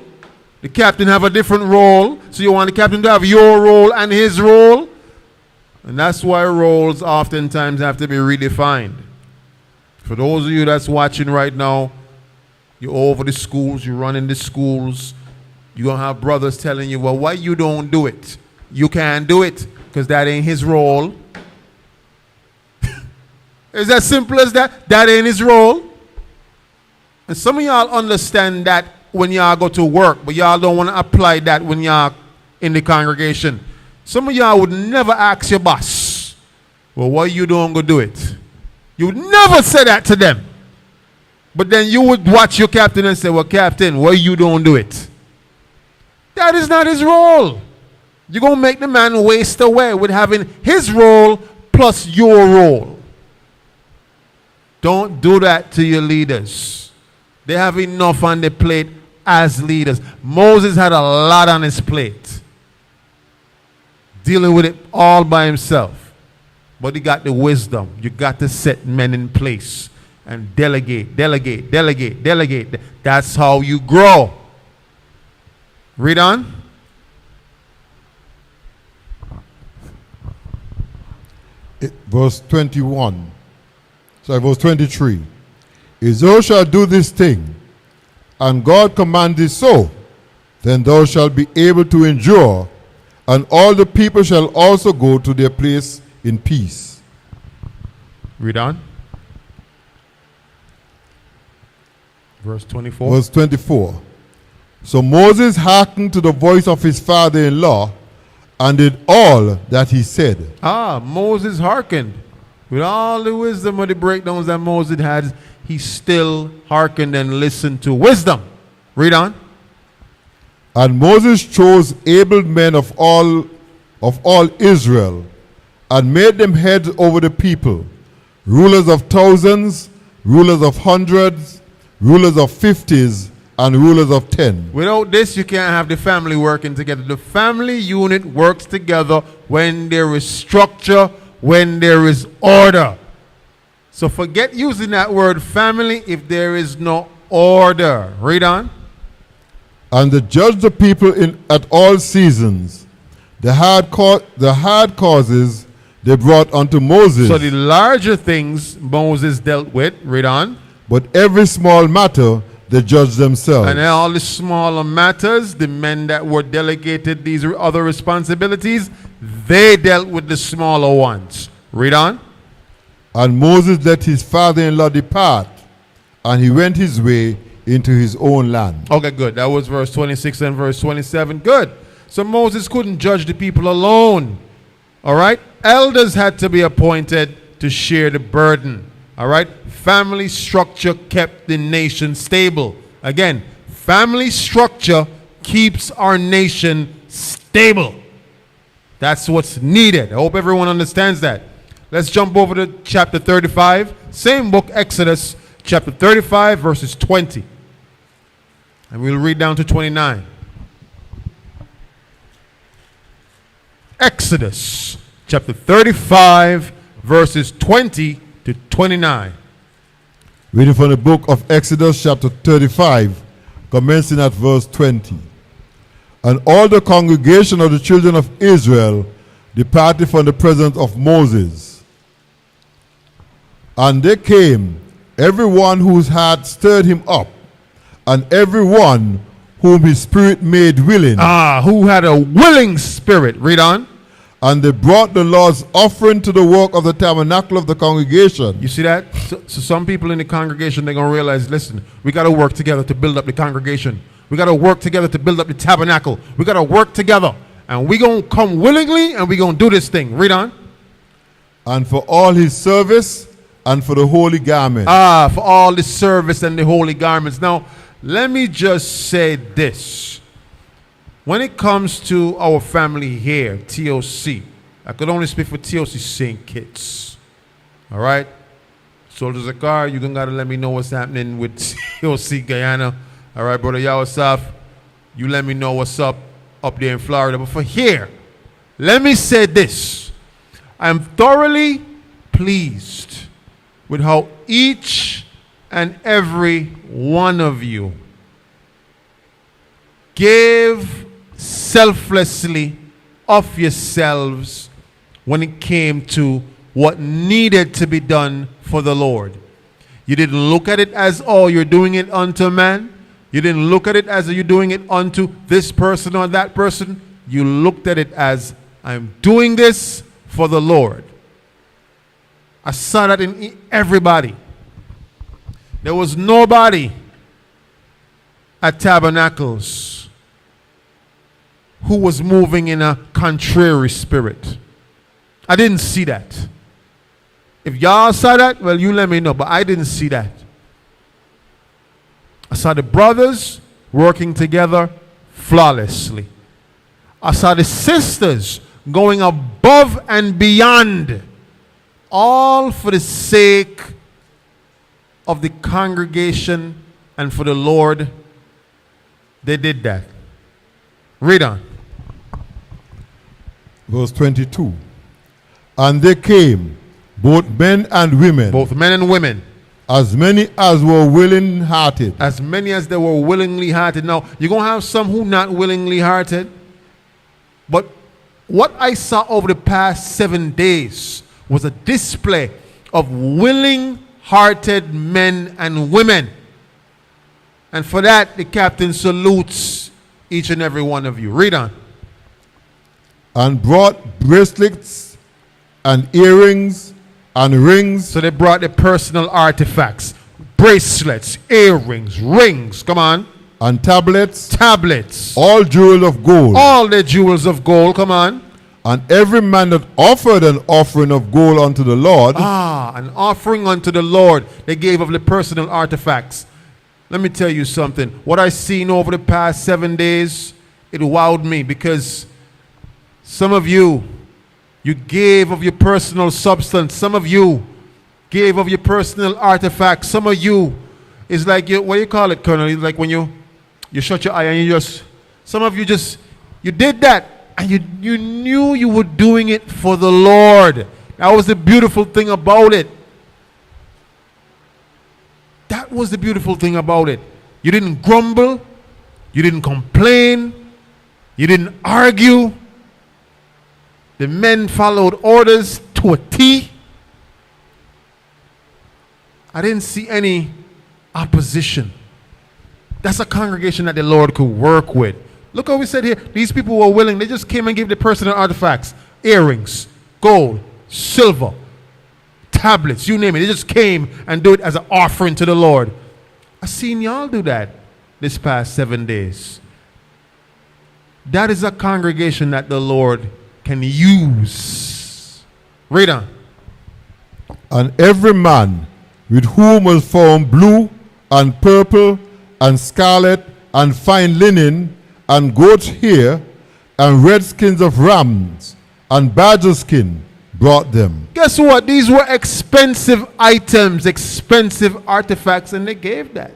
The captain have a different role. So you want the captain to have your role and his role. And that's why roles oftentimes have to be redefined. For those of you that's watching right now, you're over the schools, you're running the schools. You're going to have brothers telling you, well, why you don't do it? You can't do it because that ain't his role. It's as simple as that. That ain't his role. And some of y'all understand that when y'all go to work, but y'all don't want to apply that when y'all in the congregation. Some of y'all would never ask your boss, well, why you don't go do it? You would never say that to them. But then you would watch your captain and say, well, captain, why you don't do it? That is not his role. You're going to make the man waste away with having his role plus your role. Don't do that to your leaders. They have enough on their plate as leaders. Moses had a lot on his plate, dealing with it all by himself. But he got the wisdom. You got to set men in place and delegate. That's how you grow. Read on.
verse 21. Sorry, verse 23. If thou shalt do this thing, and God command thee so, then thou shalt be able to endure, and all the people shall also go to their place in peace.
Read on. Verse 24.
Verse 24. So Moses hearkened to the voice of his father-in-law, and did all that he said.
Moses hearkened. With all the wisdom of the breakdowns that Moses had, he still hearkened and listened to wisdom. Read on.
And Moses chose able men of all Israel, and made them heads over the people, rulers of thousands, rulers of hundreds, rulers of 50s, and rulers of 10.
Without this, you can't have the family working together. The family unit works together when there is structure, when there is order. So forget using that word family if there is no order. Read on.
And they judged the people at all seasons. The hard causes they brought unto Moses.
So the larger things Moses dealt with. Read on.
But every small matter they judged themselves.
And all the smaller matters, the men that were delegated these other responsibilities, they dealt with the smaller ones. Read on.
And Moses let his father-in-law depart, and he went his way into his own land.
Okay, good. That was verse 26 and verse 27. Good. So Moses couldn't judge the people alone. All right? Elders had to be appointed to share the burden. All right? Family structure kept the nation stable. Again, family structure keeps our nation stable. That's what's needed. I hope everyone understands that. Let's jump over to chapter 35. Same book, Exodus, chapter 35, verses 20. And we'll read down to 29. Exodus, chapter 35, verses 20 to 29.
Reading from the book of Exodus, chapter 35, commencing at verse 20. And all the congregation of the children of Israel departed from the presence of Moses. And they came, every one whose heart stirred him up, and every one whom his spirit made willing.
Who had a willing spirit. Read on.
And they brought the Lord's offering to the work of the tabernacle of the congregation.
You see that? So some people in the congregation, they're going to realize, listen, we got to work together to build up the congregation. We got to work together to build up the tabernacle. We got to work together. And we're going to come willingly and we're going to do this thing. Read on.
And for all his service and for the holy garments.
For all the service and the holy garments. Now, let me just say this. When it comes to our family here, TOC, I could only speak for TOC St. Kitts. All right? Soldier Zakar, you're going to got to let me know what's happening with TOC Guyana. All right, Brother Yawasaf, you let me know what's up there in Florida. But for here, let me say this. I'm thoroughly pleased with how each and every one of you gave selflessly of yourselves when it came to what needed to be done for the Lord. You didn't look at it as, oh, you're doing it unto man. You didn't look at it as you're doing it unto this person or that person. You looked at it as, I'm doing this for the Lord. I saw that in everybody. There was nobody at Tabernacles who was moving in a contrary spirit. I didn't see that. If y'all saw that, well, you let me know, but I didn't see that. I saw the brothers working together flawlessly. I saw the sisters going above and beyond, all for the sake of the congregation and for the Lord. They did that. Read on.
Verse 22. And they came, both men and women.
Both men and women.
As many as were willing-hearted.
As many as they were willingly hearted. Now, you're going to have some who not willingly hearted. But what I saw over the past 7 days was a display of willing-hearted men and women. And for that, the captain salutes each and every one of you. Read on.
And brought bracelets and earrings and rings.
So they brought the personal artifacts. Bracelets, earrings, rings. Come on.
And tablets.
Tablets.
All jewels of gold.
All the jewels of gold. Come on.
And every man that offered an offering of gold unto the Lord.
An offering unto the Lord. They gave of the personal artifacts. Let me tell you something. What I've seen over the past 7 days, it wowed me, because some of you gave of your personal substance. Some of you gave of your personal artifacts. Some of you, it's like, what do you call it, Colonel? It's like when you shut your eye and some of you did that. And you knew you were doing it for the Lord. That was the beautiful thing about it. That was the beautiful thing about it. You didn't grumble. You didn't complain. You didn't argue. The men followed orders to a T. I didn't see any opposition. That's a congregation that the Lord could work with. Look what we said here. These people were willing. They just came and gave the personal artifacts. Earrings, gold, silver, tablets, you name it. They just came and do it as an offering to the Lord. I've seen y'all do that this past 7 days. That is a congregation that the Lord can use. Read on.
And every man with whom was found blue and purple and scarlet and fine linen and goat's hair and red skins of rams and badger skin brought them.
Guess what? These were expensive items, expensive artifacts, and they gave that.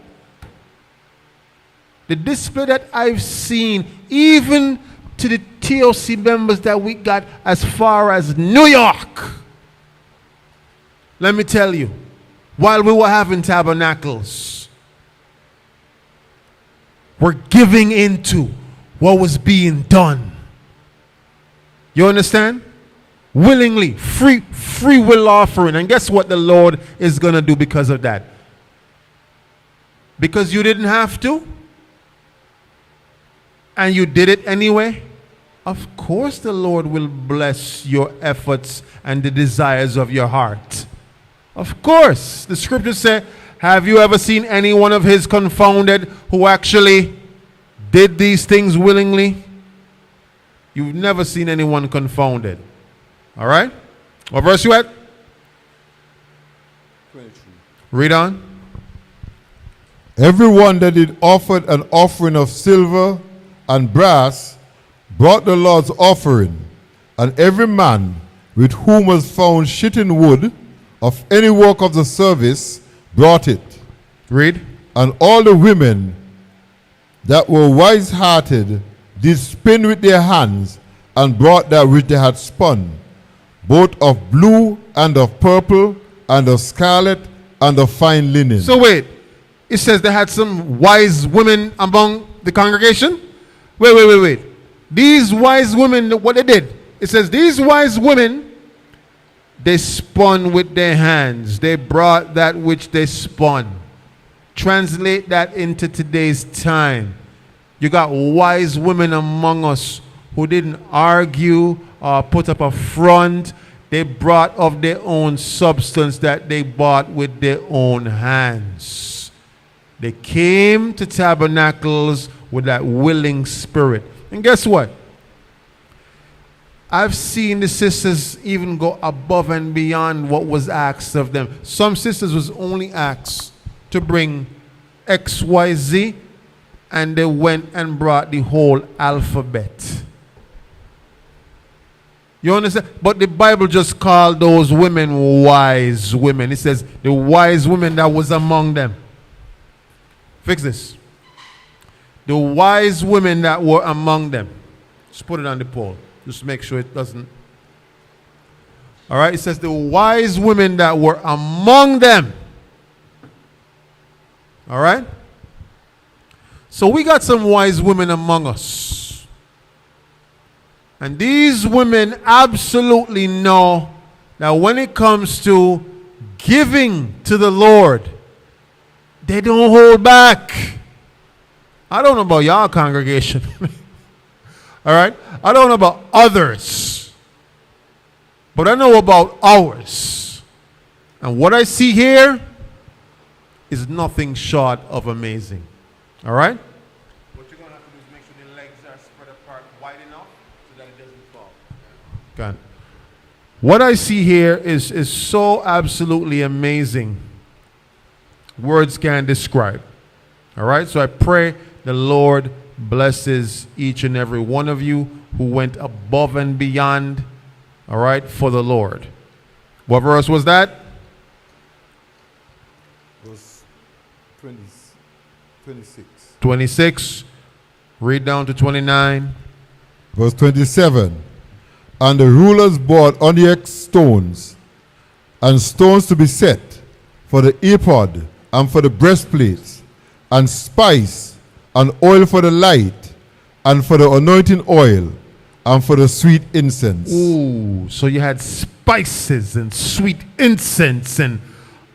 The display that I've seen, even to the TOC members that we got as far as New York. Let me tell you, while we were having tabernacles, we're giving into what was being done. You understand? Willingly, free will offering. And guess what the Lord is going to do because of that? Because you didn't have to, and you did it anyway, of course the Lord will bless your efforts and the desires of your heart. Of course. The scriptures say, have you ever seen any one of his confounded who actually did these things willingly? You've never seen anyone confounded. All right? What verse you at?
23.
Read on.
Everyone that did offered an offering of silver and brass brought the Lord's offering, and every man with whom was found shitting wood of any work of the service brought it.
Read.
And all the women that were wise-hearted did spin with their hands and brought that which they had spun, both of blue and of purple and of scarlet and of fine linen.
So wait, it says they had some wise women among the congregation? Wait. These wise women, what they did? It says these wise women, they spun with their hands. They brought that which they spun. Translate that into today's time. You got wise women among us who didn't argue or put up a front. They brought of their own substance that they bought with their own hands. They came to tabernacles with that willing spirit. And guess what? I've seen the sisters even go above and beyond what was asked of them. Some sisters was only asked to bring XYZ, and they went and brought the whole alphabet. You understand? But the Bible just called those women wise women. It says the wise women that was among them. Fix this. The wise women that were among them. Just put it on the poll. Just make sure it doesn't. All right. It says the wise women that were among them. All right. So we got some wise women among us. And these women absolutely know Now, when it comes to giving to the Lord, they don't hold back. I don't know about y'all congregation. All right? I don't know about others. But I know about ours. And what I see here is nothing short of amazing. All right? What you're going to have to do is make sure the legs are spread apart wide enough so that it doesn't fall. Okay. What I see here is so absolutely amazing. Words can't describe. All right? So I pray the Lord blesses each and every one of you who went above and beyond, all right, for the Lord. What verse was that?
Verse 26.
26. Read down to 29.
Verse 27. And the rulers brought onyx stones, and stones to be set for the ephod, and for the breastplates, and spice, and oil for the light, and for the anointing oil, and for the sweet incense.
Ooh, so you had spices and sweet incense and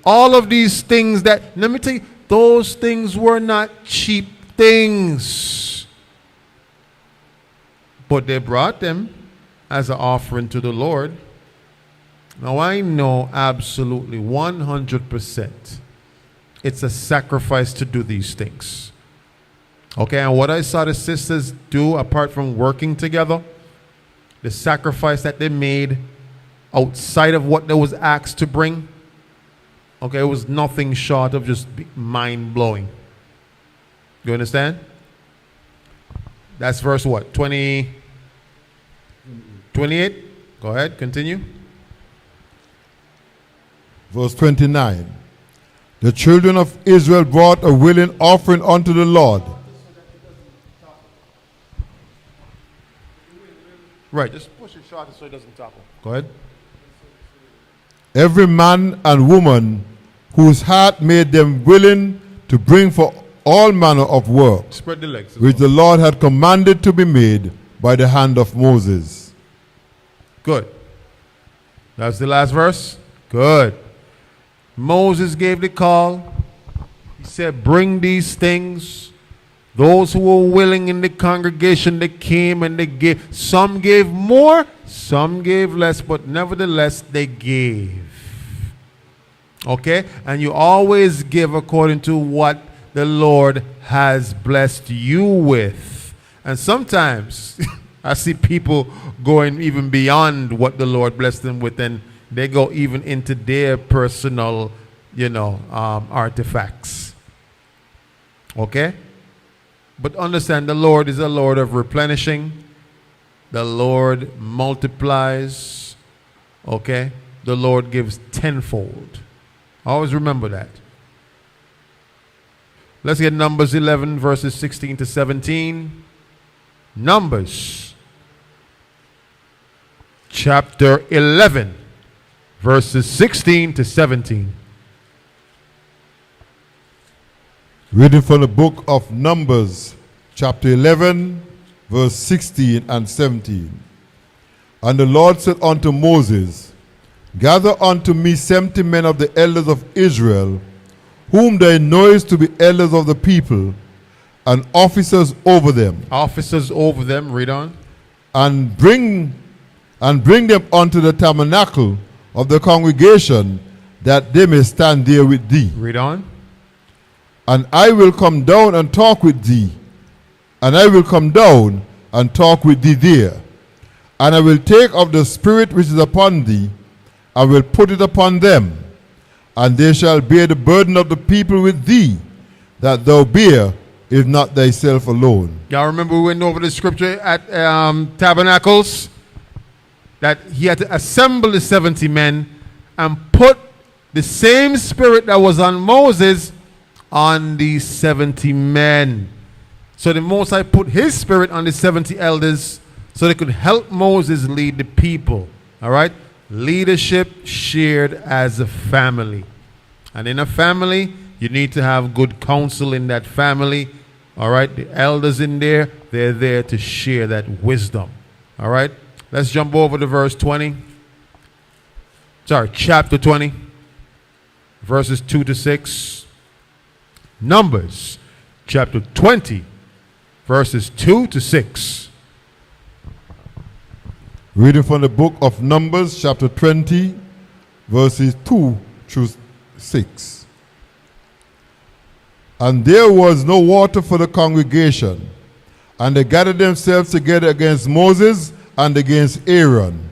all of these things that, let me tell you, those things were not cheap things. But they brought them as an offering to the Lord. Now I know absolutely 100% it's a sacrifice to do these things. Okay, and what I saw the sisters do, apart from working together, the sacrifice that they made outside of what they was asked to bring, okay, it was nothing short of just mind-blowing. You understand? That's verse what? 28? Go ahead, continue.
Verse 29. The children of Israel brought a willing offering unto the Lord.
Right, just push it shorter so it doesn't topple. Go ahead.
Every man and woman whose heart made them willing to bring for all manner of work,
Spread the legs.
which the Lord had commanded to be made by the hand of Moses.
Good. That's the last verse. Good. Moses gave the call. He said, bring these things. Those who were willing in the congregation, they came and they gave. Some gave more, some gave less, but nevertheless they gave. Okay? And you always give according to what the Lord has blessed you with. And sometimes I see people going even beyond what the Lord blessed them with, and they go even into their personal, artifacts. Okay? But understand, the Lord is a Lord of replenishing. The Lord multiplies. Okay? The Lord gives tenfold. Always remember that. Let's get Numbers 11, verses 16 to 17. Numbers, chapter 11, verses 16 to 17.
Reading from the book of Numbers, chapter 11, verse 16 and 17. And the Lord said unto Moses, gather unto me 70 men of the elders of Israel, whom thou knowest to be elders of the people, and officers over them.
Officers over them, read on.
And bring them unto the tabernacle of the congregation, that they may stand there with thee.
Read on.
And I will come down and talk with thee. And I will come down and talk with thee there. And I will take of the Spirit which is upon thee, and will put it upon them. And they shall bear the burden of the people with thee, that thou bear, if not thyself alone.
Y'all remember we went over the scripture at Tabernacles? That he had to assemble the 70 men and put the same spirit that was on Moses on these 70 men. So the Most High put his spirit on the 70 elders so they could help Moses lead the people. All right? Leadership shared as a family. And in a family, you need to have good counsel in that family. All right? The elders in there, they're there to share that wisdom. All right? Let's jump over to verse 20. chapter 20, verses 2 to 6. Numbers, chapter 20, verses 2 to 6.
Reading from the book of Numbers, chapter 20, verses 2 through 6. And there was no water for the congregation, and they gathered themselves together against Moses and against Aaron.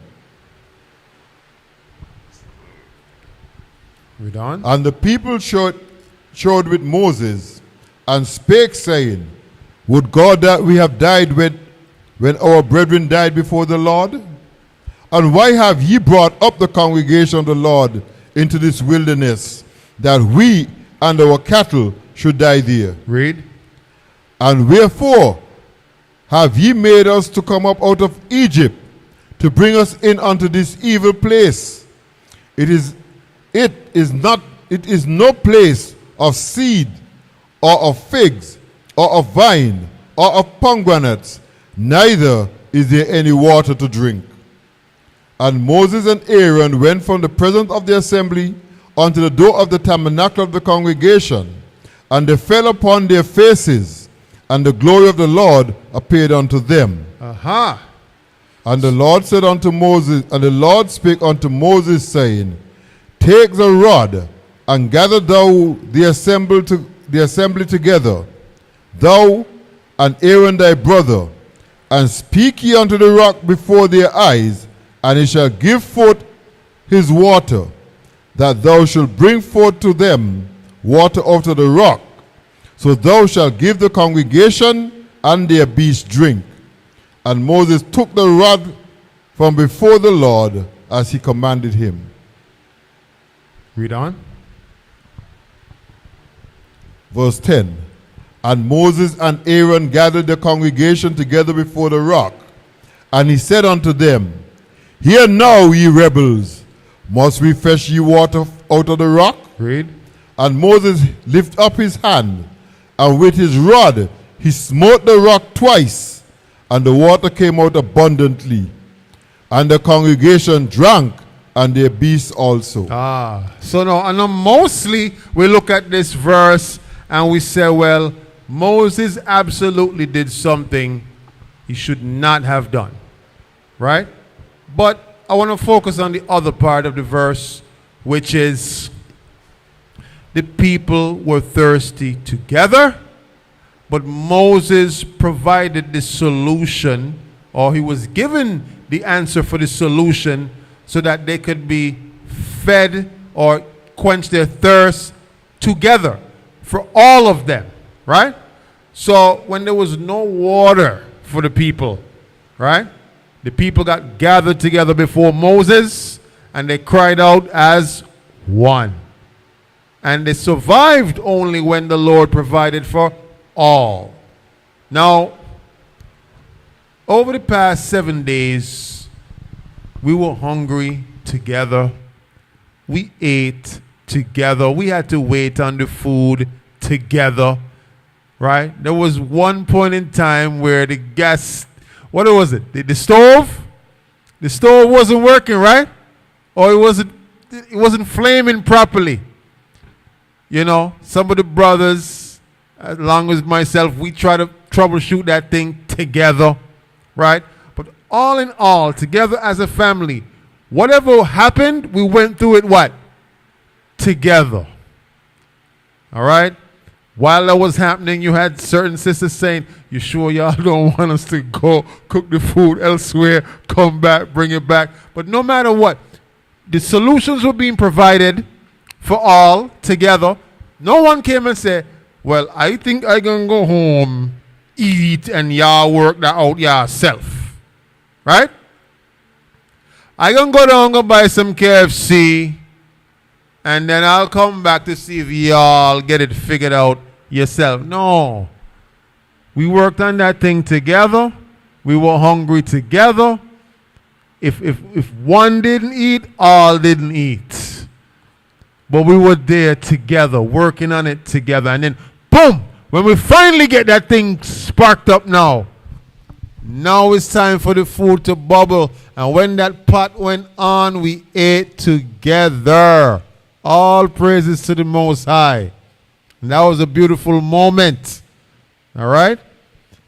Read on.
And the people showed with Moses and spake, saying, Would God that we have died when our brethren died before the Lord? And why have ye brought up the congregation of the Lord into this wilderness, that we and our cattle should die there?
Read.
And wherefore have ye made us to come up out of Egypt, to bring us in unto this evil place? It is no place of seed, or of figs, or of vine, or of pomegranates, neither is there any water to drink. And Moses and Aaron went from the presence of the assembly unto the door of the tabernacle of the congregation, and they fell upon their faces, and the glory of the Lord appeared unto them. And the Lord said unto Moses, and the Lord spake unto Moses, saying, Take the rod, and gather thou the assembly together, thou and Aaron thy brother, and speak ye unto the rock before their eyes, and it shall give forth his water, that thou shalt bring forth to them water out of the rock. So thou shalt give the congregation and their beasts drink. And Moses took the rod from before the Lord, as he commanded him.
Read on.
Verse 10. And Moses and Aaron gathered the congregation together before the rock. And he said unto them, Hear now, ye rebels, must we fetch ye water out of the rock?
Read.
And Moses lifted up his hand, and with his rod he smote the rock twice, and the water came out abundantly. And the congregation drank, and their beasts also.
So now mostly we look at this verse and we say, well, Moses absolutely did something he should not have done, right? But I want to focus on the other part of the verse, which is the people were thirsty together, but Moses provided the solution, or he was given the answer for the solution, so that they could be fed or quench their thirst together for all of them, right? So when there was no water for the people, right? The people got gathered together before Moses, and they cried out as one. And they survived only when the Lord provided for all. Now, over the past 7 days, we were hungry together. We ate together. We had to wait on the food together, right? There was one point in time where the gas, what was it? The stove wasn't working, right? Or it wasn't flaming properly. You know, some of the brothers, along with myself, we try to troubleshoot that thing together, right? But all in all, together as a family, whatever happened, we went through it what? Together. All right? While that was happening, you had certain sisters saying, you sure y'all don't want us to go cook the food elsewhere, come back, bring it back? But no matter what, the solutions were being provided for all together. No one came and said, well, I think I can go home, eat, and y'all work that out yourself. Right? I can go down and buy some KFC, and then I'll come back to see if y'all get it figured out yourself. No. We worked on that thing together. We were hungry together. If one didn't eat, all didn't eat. But we were there together, working on it together. And then, boom, when we finally get that thing sparked up now, Now it's time for the food to bubble. And when that pot went on, we ate together. All praises to the Most High. And that was a beautiful moment. All right?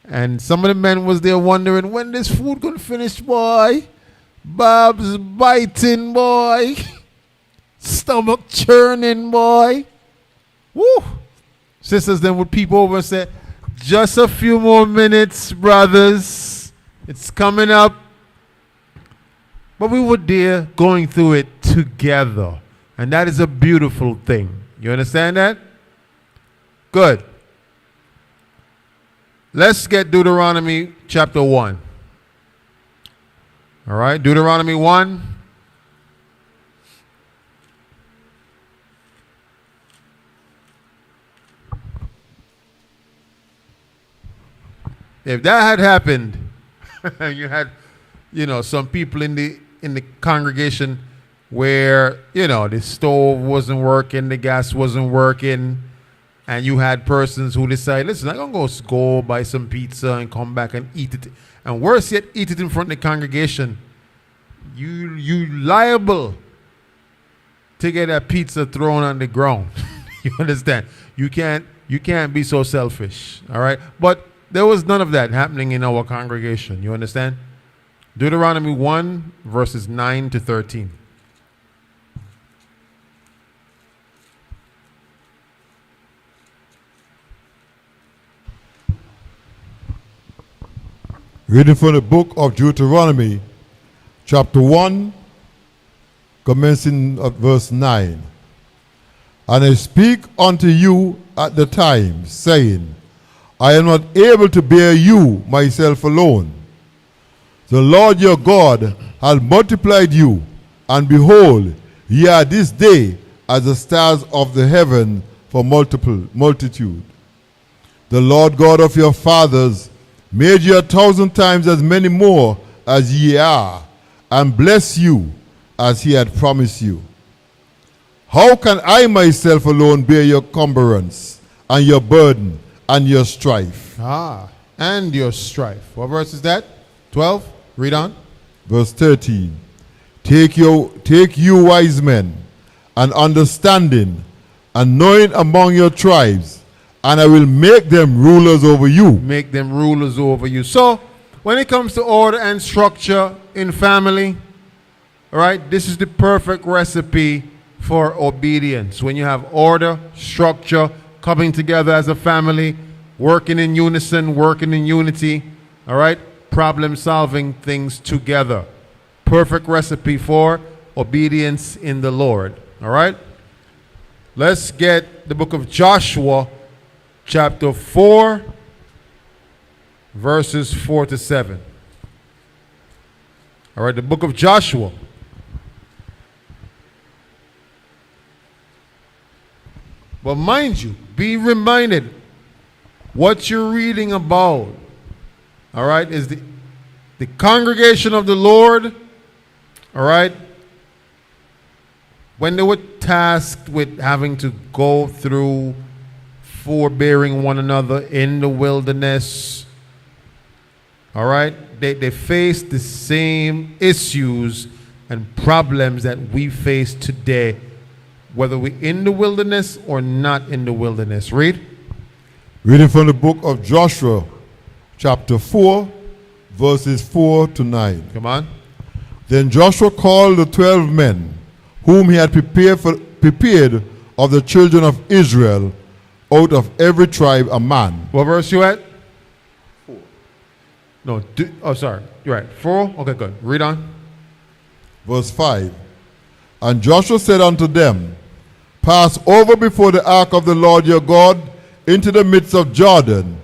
And some of the men was there wondering, when this food gonna finish, boy? Bob's biting, boy. Stomach churning, boy. Woo! Sisters then would peep over and say, just a few more minutes, brothers. It's coming up. But we were there going through it together. And that is a beautiful thing. You understand that? Good. Let's get Deuteronomy chapter 1. All right, Deuteronomy 1. If that had happened, you had, some people in the congregation where, the stove wasn't working, the gas wasn't working, and you had persons who decide, listen, I'm going to go buy some pizza and come back and eat it. And worse yet, eat it in front of the congregation. You liable to get that pizza thrown on the ground. You understand? You can't be so selfish. All right? But there was none of that happening in our congregation. You understand? Deuteronomy 1, verses 9 to 13.
Reading from the book of Deuteronomy, chapter 1, commencing at verse 9. And I speak unto you at the time, saying, I am not able to bear you myself alone. The Lord your God hath multiplied you, and behold, ye are this day as the stars of the heaven for multitude. The Lord God of your fathers made you 1,000 times as many more as ye are, and bless you as he had promised you. How can I myself alone bear your cumbrance, and your burden, and your strife?
And your strife. What verse is that? 12? Read on.
Verse 13. Take you wise men, and understanding, and knowing among your tribes, and I will make them rulers over you.
Make them rulers over you. So, when it comes to order and structure in family, all right, this is the perfect recipe for obedience. When you have order, structure, coming together as a family, working in unison, working in unity, all right, problem solving things together. Perfect recipe for obedience in the Lord. All right? Let's get the book of Joshua, chapter 4, verses 4 to 7. All right, the book of Joshua. But mind you, be reminded what you're reading about, all right, is the congregation of the Lord, all right, when they were tasked with having to go through forbearing one another in the wilderness, all right, they faced the same issues and problems that we face today, whether we're in the wilderness or not in the wilderness. Read.
Reading from the book of Joshua, chapter 4, verses 4 to 9.
Come on.
Then Joshua called the 12 men whom he had prepared of the children of Israel, out of every tribe a man.
What verse you at? 4. No, sorry. You're right. 4? Okay, good. Read on.
Verse 5. And Joshua said unto them, Pass over before the ark of the Lord your God into the midst of Jordan,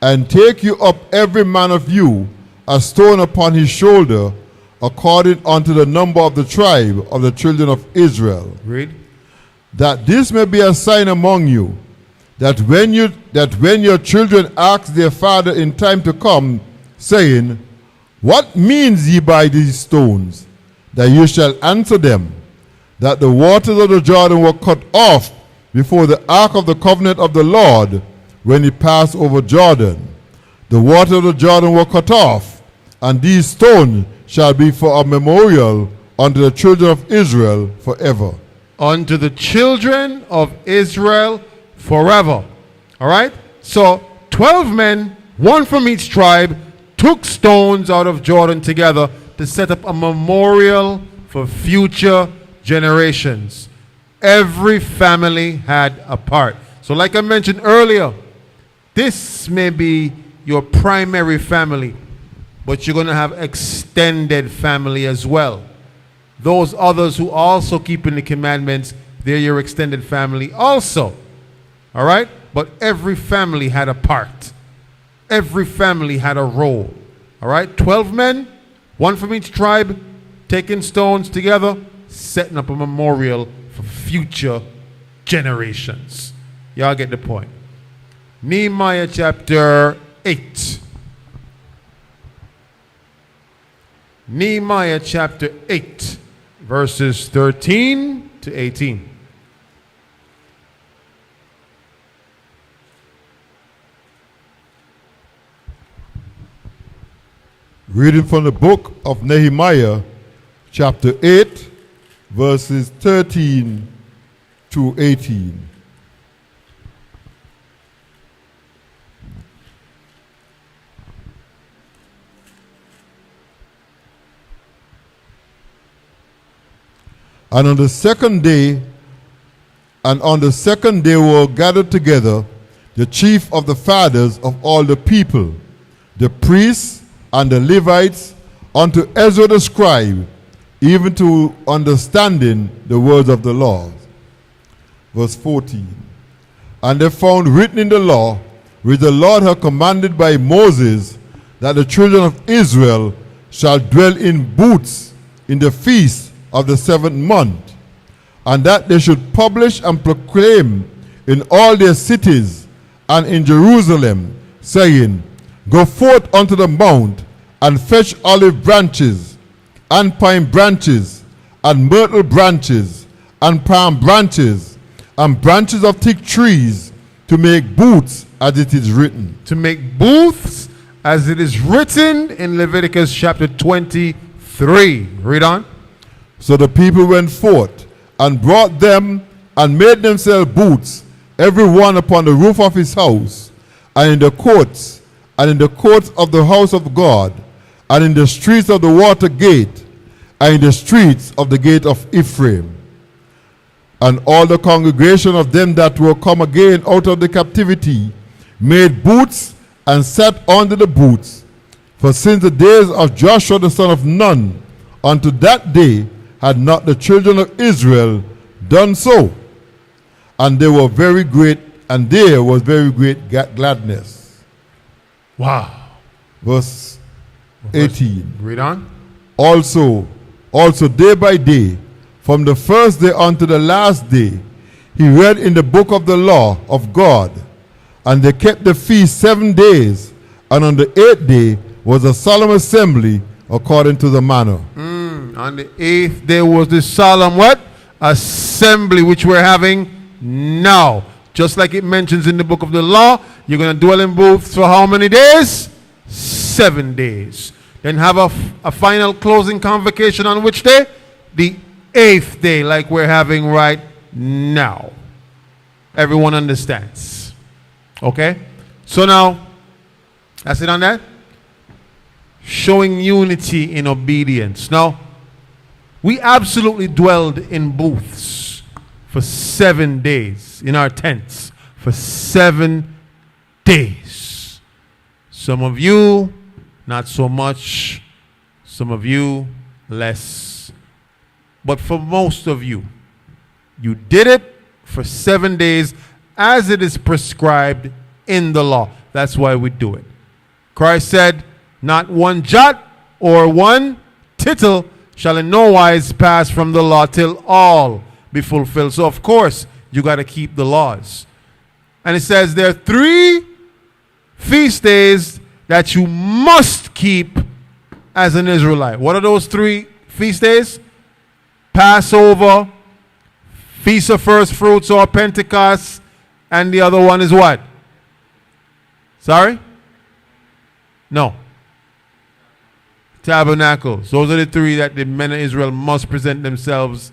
and take you up every man of you a stone upon his shoulder, according unto the number of the tribe of the children of Israel.
Read.
That this may be a sign among you, that when your children ask their father in time to come, saying, What means ye by these stones? That you shall answer them, that the waters of the Jordan were cut off before the ark of the covenant of the Lord, when he passed over Jordan, the water of the Jordan were cut off, and these stones shall be for a memorial unto the children of Israel forever.
Unto the children of Israel forever. All right? So 12 men, one from each tribe, took stones out of Jordan together to set up a memorial for future generations. Every family had a part. So like I mentioned earlier, this may be your primary family, but you're going to have extended family as well. Those others who also keeping the commandments, they're your extended family also. All right? But every family had a part. Every family had a role. All right? 12 men, one from each tribe, taking stones together, setting up a memorial for future generations. Y'all get the point. Nehemiah chapter 8. Nehemiah chapter 8, verses 13 to 18.
Reading from the book of Nehemiah, chapter 8, verses 13 to 18. And on the second day were gathered together the chief of the fathers of all the people, the priests and the Levites, unto Ezra the scribe, even to understanding the words of the law. Verse 14. And they found written in the law, which the Lord had commanded by Moses, that the children of Israel shall dwell in booths in the feast of the 7th month, and that they should publish and proclaim in all their cities and in Jerusalem, saying, Go forth unto the mount, and fetch olive branches, and pine branches, and myrtle branches, and palm branches, and branches of thick trees, to make booths as it is written.
To make booths as it is written in Leviticus chapter 23. Read on.
So the people went forth, and brought them, and made themselves booths, every one upon the roof of his house, and in the courts, and in the courts of the house of God, and in the streets of the water gate, and in the streets of the gate of Ephraim. And all the congregation of them that were come again out of the captivity made booths, and sat under the booths. For since the days of Joshua the son of Nun, unto that day, had not the children of Israel done so. And they were very great, and there was very great gladness.
Wow.
Verse 18.
Read on.
Also day by day, from the first day unto the last day, he read in the book of the law of God. And they kept the feast 7 days, and on the 8th day was a solemn assembly according to the manner.
On the 8th day was the solemn what? Assembly, which we're having now. Just like it mentions in the book of the law, you're going to dwell in booths for how many days? 7 days. Then have a final closing convocation on which day? The 8th day, like we're having right now. Everyone understands. Okay? So now, that's it on that. Showing unity in obedience. Now, we absolutely dwelled in booths for 7 days, in our tents, for 7 days. Some of you, not so much. Some of you, less. But for most of you, you did it for 7 days as it is prescribed in the law. That's why we do it. Christ said, not one jot or one tittle shall in no wise pass from the law till all be fulfilled. So of course, you got to keep the laws. And it says there are 3 feast days that you must keep as an Israelite. What are those 3 feast days? Passover, Feast of First Fruits or Pentecost, and the other one is what? Sorry? No. Tabernacles. Those are the three that the men of Israel must present themselves.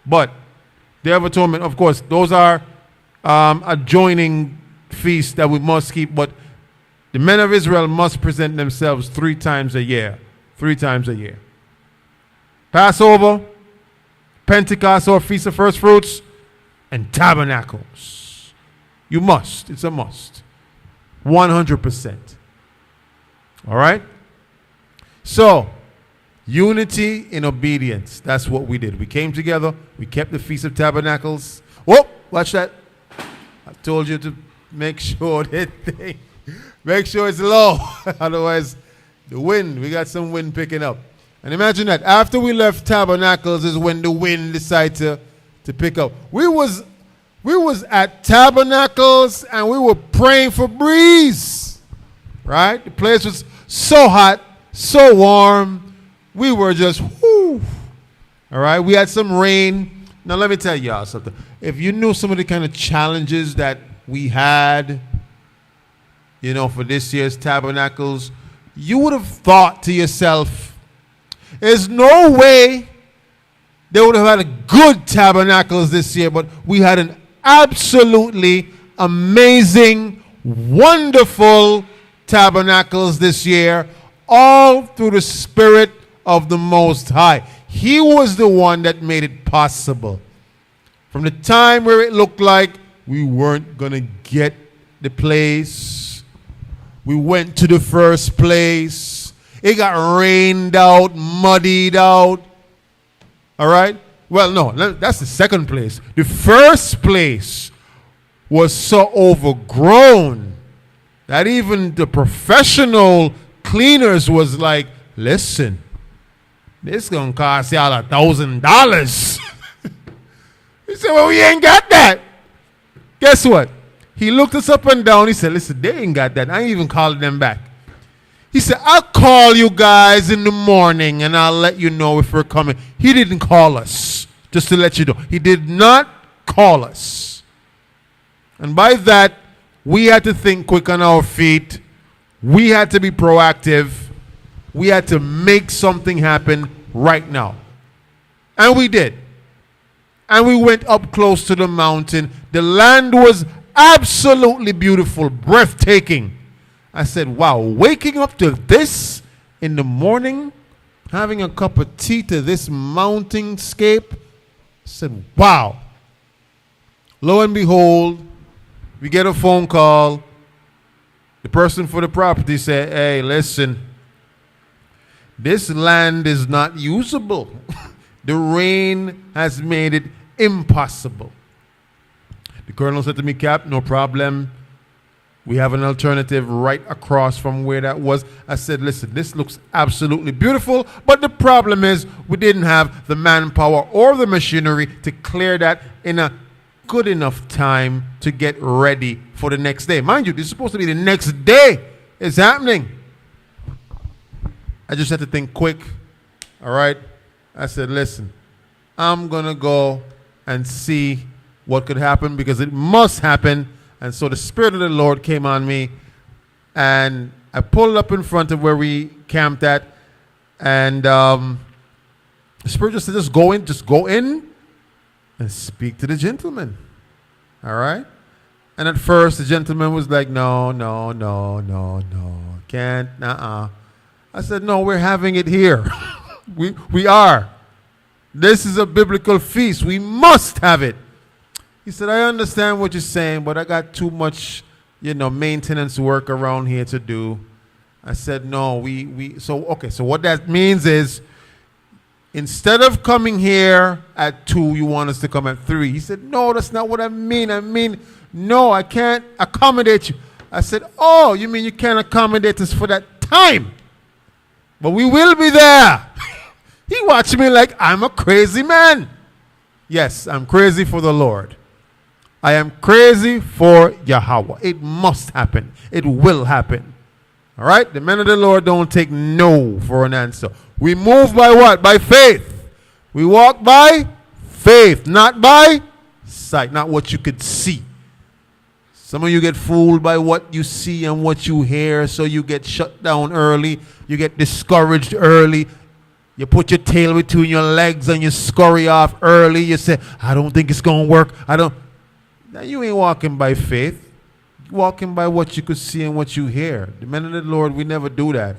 But Day of Atonement, of course, those are adjoining feasts that we must keep. But the men of Israel must present themselves 3 times a year. 3 times a year. Passover, Pentecost or Feast of First Fruits, and Tabernacles. You must. It's a must. 100%. All right? So, unity in obedience. That's what we did. We came together. We kept the Feast of Tabernacles. Whoa, watch that. I told you to make sure make sure it's low. Otherwise, the wind, we got some wind picking up. And imagine that. After we left Tabernacles is when the wind decided to pick up. We was at Tabernacles and we were praying for breeze. Right? The place was so hot, so warm. We were just, whoo. All right? We had some rain. Now, let me tell y'all something. If you knew some of the kind of challenges that we had, you know, for this year's Tabernacles, you would have thought to yourself, there's no way they would have had a good Tabernacles this year, but we had an absolutely amazing, wonderful Tabernacles this year, all through the Spirit of the Most High. He was the one that made it possible. From the time where it looked like we weren't going to get the place, we went to the first place. It got rained out, muddied out. All right? Well, no, that's the second place. The first place was so overgrown that even the professional cleaners was like, listen, this is going to cost y'all $1,000. He said, well, we ain't got that. Guess what? He looked us up and down. He said, listen, they ain't got that. I ain't even calling them back. He said, I'll call you guys in the morning and I'll let you know if we're coming. He didn't call us, just to let you know. He did not call us. And by that, we had to think quick on our feet. We had to be proactive. We had to make something happen right now. And we did. And we went up close to the mountain. The land was absolutely beautiful, breathtaking. I said, wow, waking up to this in the morning, having a cup of tea to this mountainscape. I said, wow. Lo and behold, we get a phone call. The person for the property said, hey, listen, this land is not usable. The rain has made it impossible. The colonel said to me, Cap, no problem. We have an alternative right across from where that was. I said, listen, this looks absolutely beautiful, but the problem is we didn't have the manpower or the machinery to clear that in a good enough time to get ready for the next day. Mind you, this is supposed to be the next day. It's happening. I just had to think quick. All right? I said, listen, I'm going to go and see what could happen because it must happen. And so the Spirit of the Lord came on me, and I pulled up in front of where we camped at, and the Spirit just said, just go in and speak to the gentleman. All right? And at first, the gentleman was like, no, can't, I said, no, we're having it here. we are. This is a biblical feast. We must have it. He said, I understand what you're saying, but I got too much, maintenance work around here to do. I said, no, so what that means is, instead of coming here at 2, you want us to come at 3. He said, no, that's not what I mean. I mean, no, I can't accommodate you. I said, oh, you mean you can't accommodate us for that time? But we will be there. He watched me like I'm a crazy man. Yes, I'm crazy for the Lord. I am crazy for Yahweh. It must happen. It will happen. All right? The men of the Lord don't take no for an answer. We move by what? By faith. We walk by faith, not by sight, not what you could see. Some of you get fooled by what you see and what you hear, so you get shut down early. You get discouraged early. You put your tail between your legs and you scurry off early. You say, I don't think it's going to work. Now you ain't walking by faith. You're walking by what you could see and what you hear. The men of the Lord, we never do that.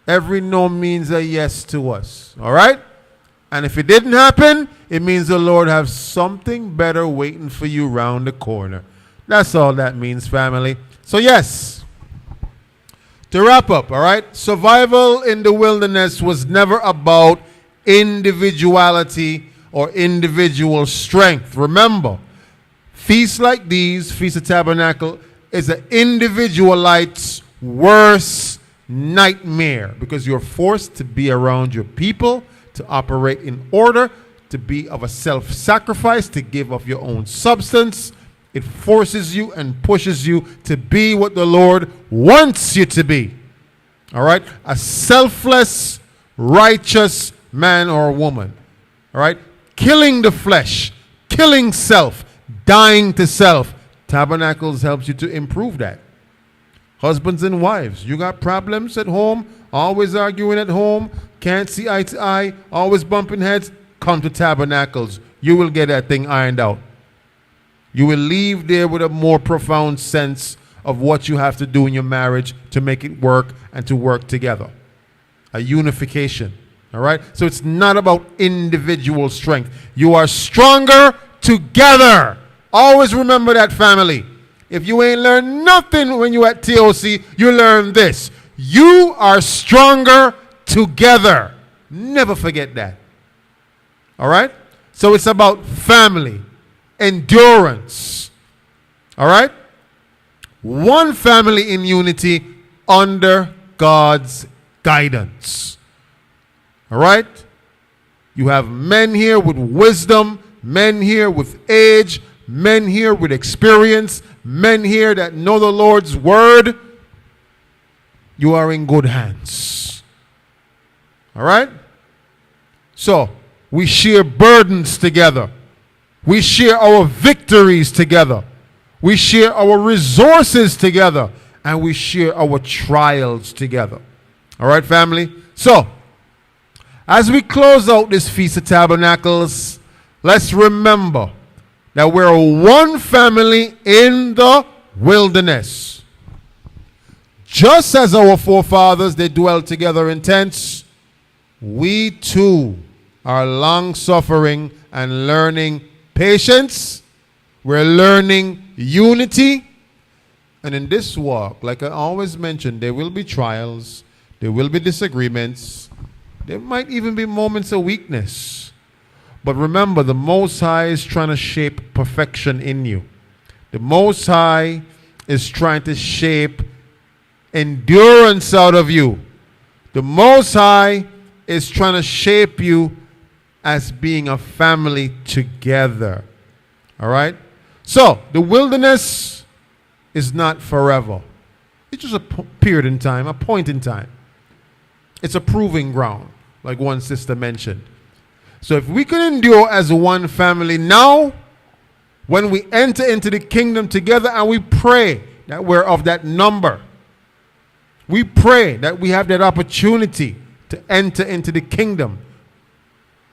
Every no means a yes to us. All right? And if it didn't happen, it means the Lord has something better waiting for you round the corner. That's all that means, family. So yes, to wrap up, all right? Survival in the wilderness was never about individuality or individual strength. Remember, feasts like these, Feast of Tabernacles, is an individual-ites' worst nightmare, because you're forced to be around your people, to operate in order, to be of a self-sacrifice, to give of your own substance. It forces you and pushes you to be what the Lord wants you to be. All right? A selfless, righteous man or woman. All right? Killing the flesh, killing self, dying to self. Tabernacles helps you to improve that. Husbands and wives, you got problems at home, always arguing at home, can't see eye to eye, always bumping heads, come to Tabernacles. You will get that thing ironed out. You will leave there with a more profound sense of what you have to do in your marriage to make it work and to work together. A unification. All right? So it's not about individual strength. You are stronger together. Always remember that, family. If you ain't learned nothing when you at TOC, you learn this. You are stronger together. Never forget that. All right? So it's about family, endurance. All right? One family in unity under God's guidance. All right? You have men here with wisdom, men here with age, men here with experience, men here that know the Lord's word. You are in good hands. All right? So, we share burdens together. We share our victories together. We share our resources together. And we share our trials together. All right, family? So, as we close out this Feast of Tabernacles, let's remember that we're one family in the wilderness. Just as our forefathers, they dwelt together in tents, we too are long-suffering and learning patience. We're learning unity. And in this walk, like I always mention, there will be trials, there will be disagreements, there might even be moments of weakness. But remember, the Most High is trying to shape perfection in you. The Most High is trying to shape endurance out of you. The Most High is trying to shape you as being a family together. All right? So, the wilderness is not forever. It's just a period in time, a point in time. It's a proving ground, like one sister mentioned. So if we can endure as one family now, when we enter into the kingdom together and we pray that we're of that number, we pray that we have that opportunity to enter into the kingdom.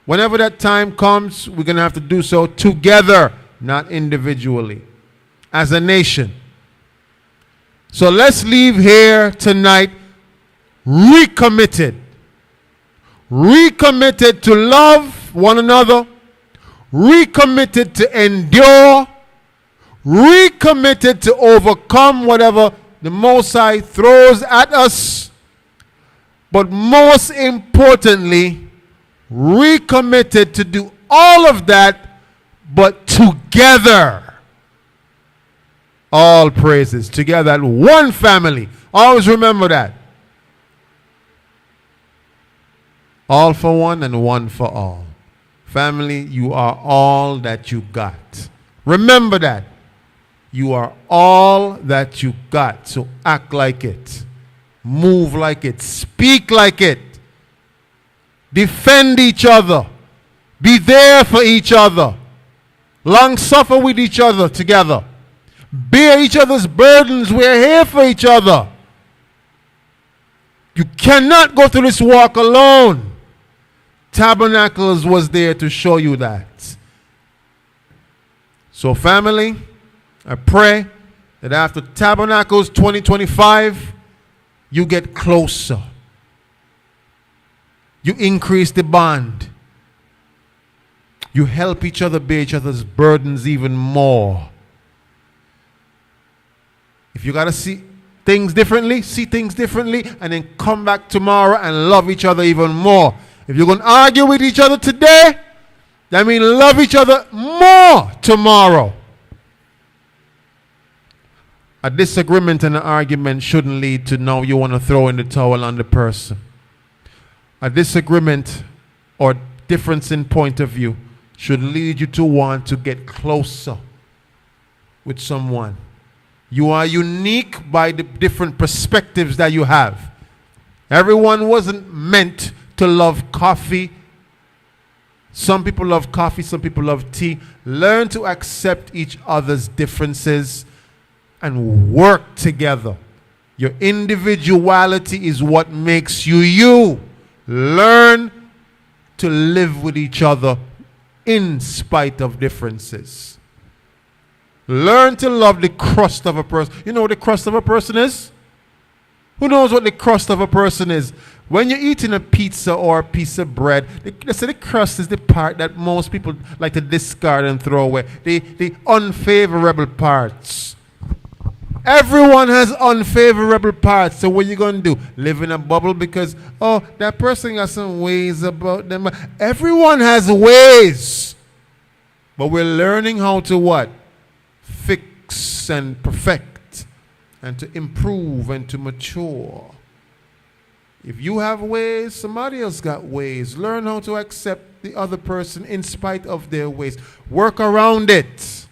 Whenever that time comes, we're going to have to do so together, not individually, as a nation. So let's leave here tonight recommitted to love one another, recommitted to endure, recommitted to overcome whatever the Most High throws at us, but most importantly, recommitted to do all of that, but together. All praises together at one family. Always remember that. All for one and one for all. Family, you are all that you got. Remember that. You are all that you got. So act like it. Move like it. Speak like it. Defend each other. Be there for each other. Long suffer with each other together. Bear each other's burdens. We're here for each other. You cannot go through this walk alone. Tabernacles was there to show you that. So family, I pray that after Tabernacles 2025, you get closer. You increase the bond. You help each other bear each other's burdens even more. If you got to see things differently, and then come back tomorrow and love each other even more. If you're going to argue with each other today, that means love each other more tomorrow. A disagreement and an argument shouldn't lead to now you want to throw in the towel on the person. A disagreement or difference in point of view should lead you to want to get closer with someone. You are unique by the different perspectives that you have. Everyone wasn't meant to love coffee. Some people love coffee, some people love tea. Learn to accept each other's differences and work together. Your individuality is what makes you you. Learn to live with each other in spite of differences. Learn to love the crust of a person. You know what the crust of a person is? Who knows what the crust of a person is? When you're eating a pizza or a piece of bread, they say the crust is the part that most people like to discard and throw away. The unfavorable parts. Everyone has unfavorable parts. So what are you going to do? Live in a bubble because, oh, that person got some ways about them. Everyone has ways. But we're learning how to what? Fix and perfect and to improve and to mature. If you have ways, somebody else got ways. Learn how to accept the other person in spite of their ways. Work around it.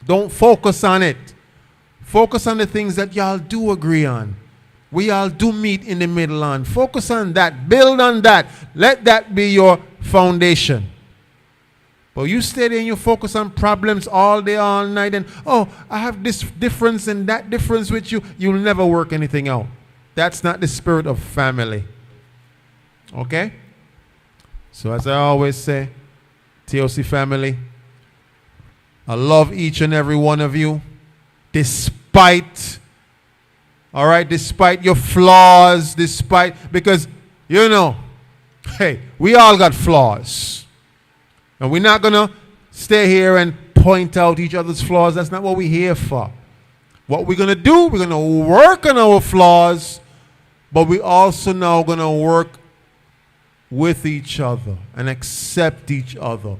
Don't focus on it. Focus on the things that y'all do agree on. We all do meet in the middle on. Focus on that. Build on that. Let that be your foundation. But you stay there and you focus on problems all day, all night, and oh, I have this difference and that difference with you. You'll never work anything out. That's not the spirit of family. Okay? So as I always say, TOC family, I love each and every one of you. Despite your flaws, because, you know, hey, we all got flaws. And we're not going to stay here and point out each other's flaws. That's not what we're here for. What we're going to do, we're going to work on our flaws, but we're also now going to work with each other and accept each other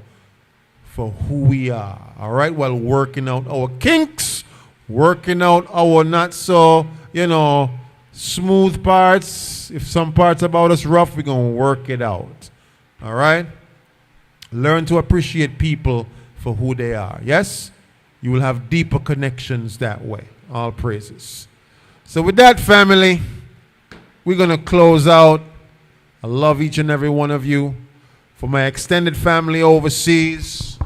for who we are. All right? While working out our kinks, working out our not so, smooth parts. If some parts about us rough, we're going to work it out. All right? Learn to appreciate people for who they are. Yes? You will have deeper connections that way. All praises. So with that, family, we're going to close out. I love each and every one of you. For my extended family overseas,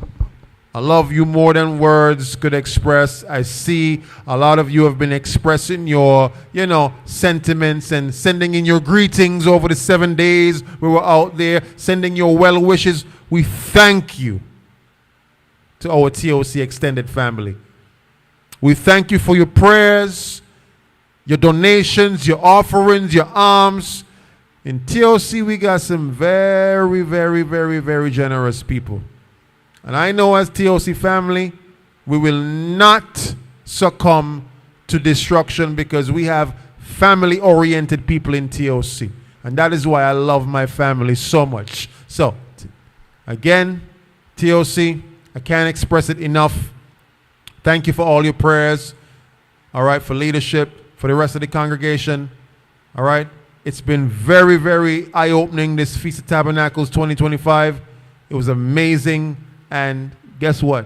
I love you more than words could express. I see a lot of you have been expressing your, sentiments and sending in your greetings over the 7 days we were out there, sending your well wishes. We thank you to our TOC extended family. We thank you for your prayers, your donations, your offerings, your alms. In TOC, we got some very, very, very, very generous people. And I know as TOC family, we will not succumb to destruction because we have family-oriented people in TOC. And that is why I love my family so much. So, again, TOC, I can't express it enough. Thank you for all your prayers. All right, for leadership, for the rest of the congregation. All right. It's been very, very eye-opening, this Feast of Tabernacles 2025. It was amazing. And guess what?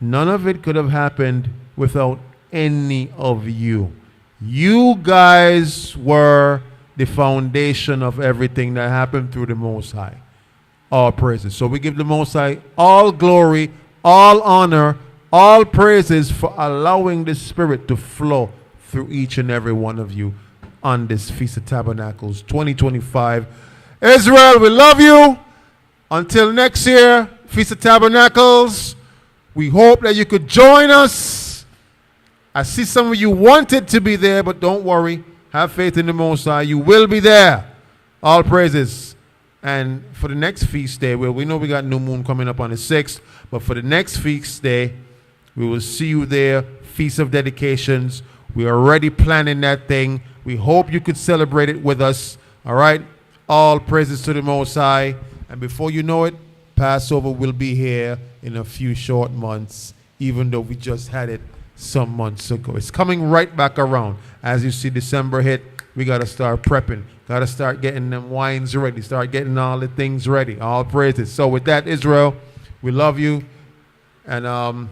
None of it could have happened without any of you. You guys were the foundation of everything that happened through the Most High. All praises. So we give the Most High all glory, all honor, All praises for allowing the Spirit to flow through each and every one of you on this Feast of Tabernacles 2025. Israel, we love you. Until next year, Feast of Tabernacles, we hope that you could join us. I see some of you wanted to be there, but don't worry. Have faith in the Most High. You will be there. All praises. And for the next feast day, well, we know we got new moon coming up on the 6th, but for the next feast day, we will see you there. Feast of Dedications. We are already planning that thing. We hope you could celebrate it with us. All right? All praises to the Most High. And before you know it, Passover will be here in a few short months, even though we just had it some months ago. It's coming right back around. As you see December hit, we got to start prepping. Got to start getting them wines ready. Start getting all the things ready. All praises. So with that, Israel, we love you. And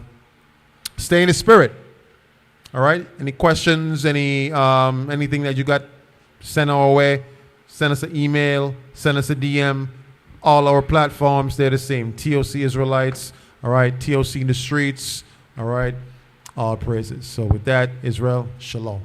stay in the spirit. All right? Any questions? Anything that you got, send our way. Send us an email. Send us a DM. All our platforms, they're the same. TOC Israelites. All right? TOC in the streets. All right? All praises. So with that, Israel, shalom.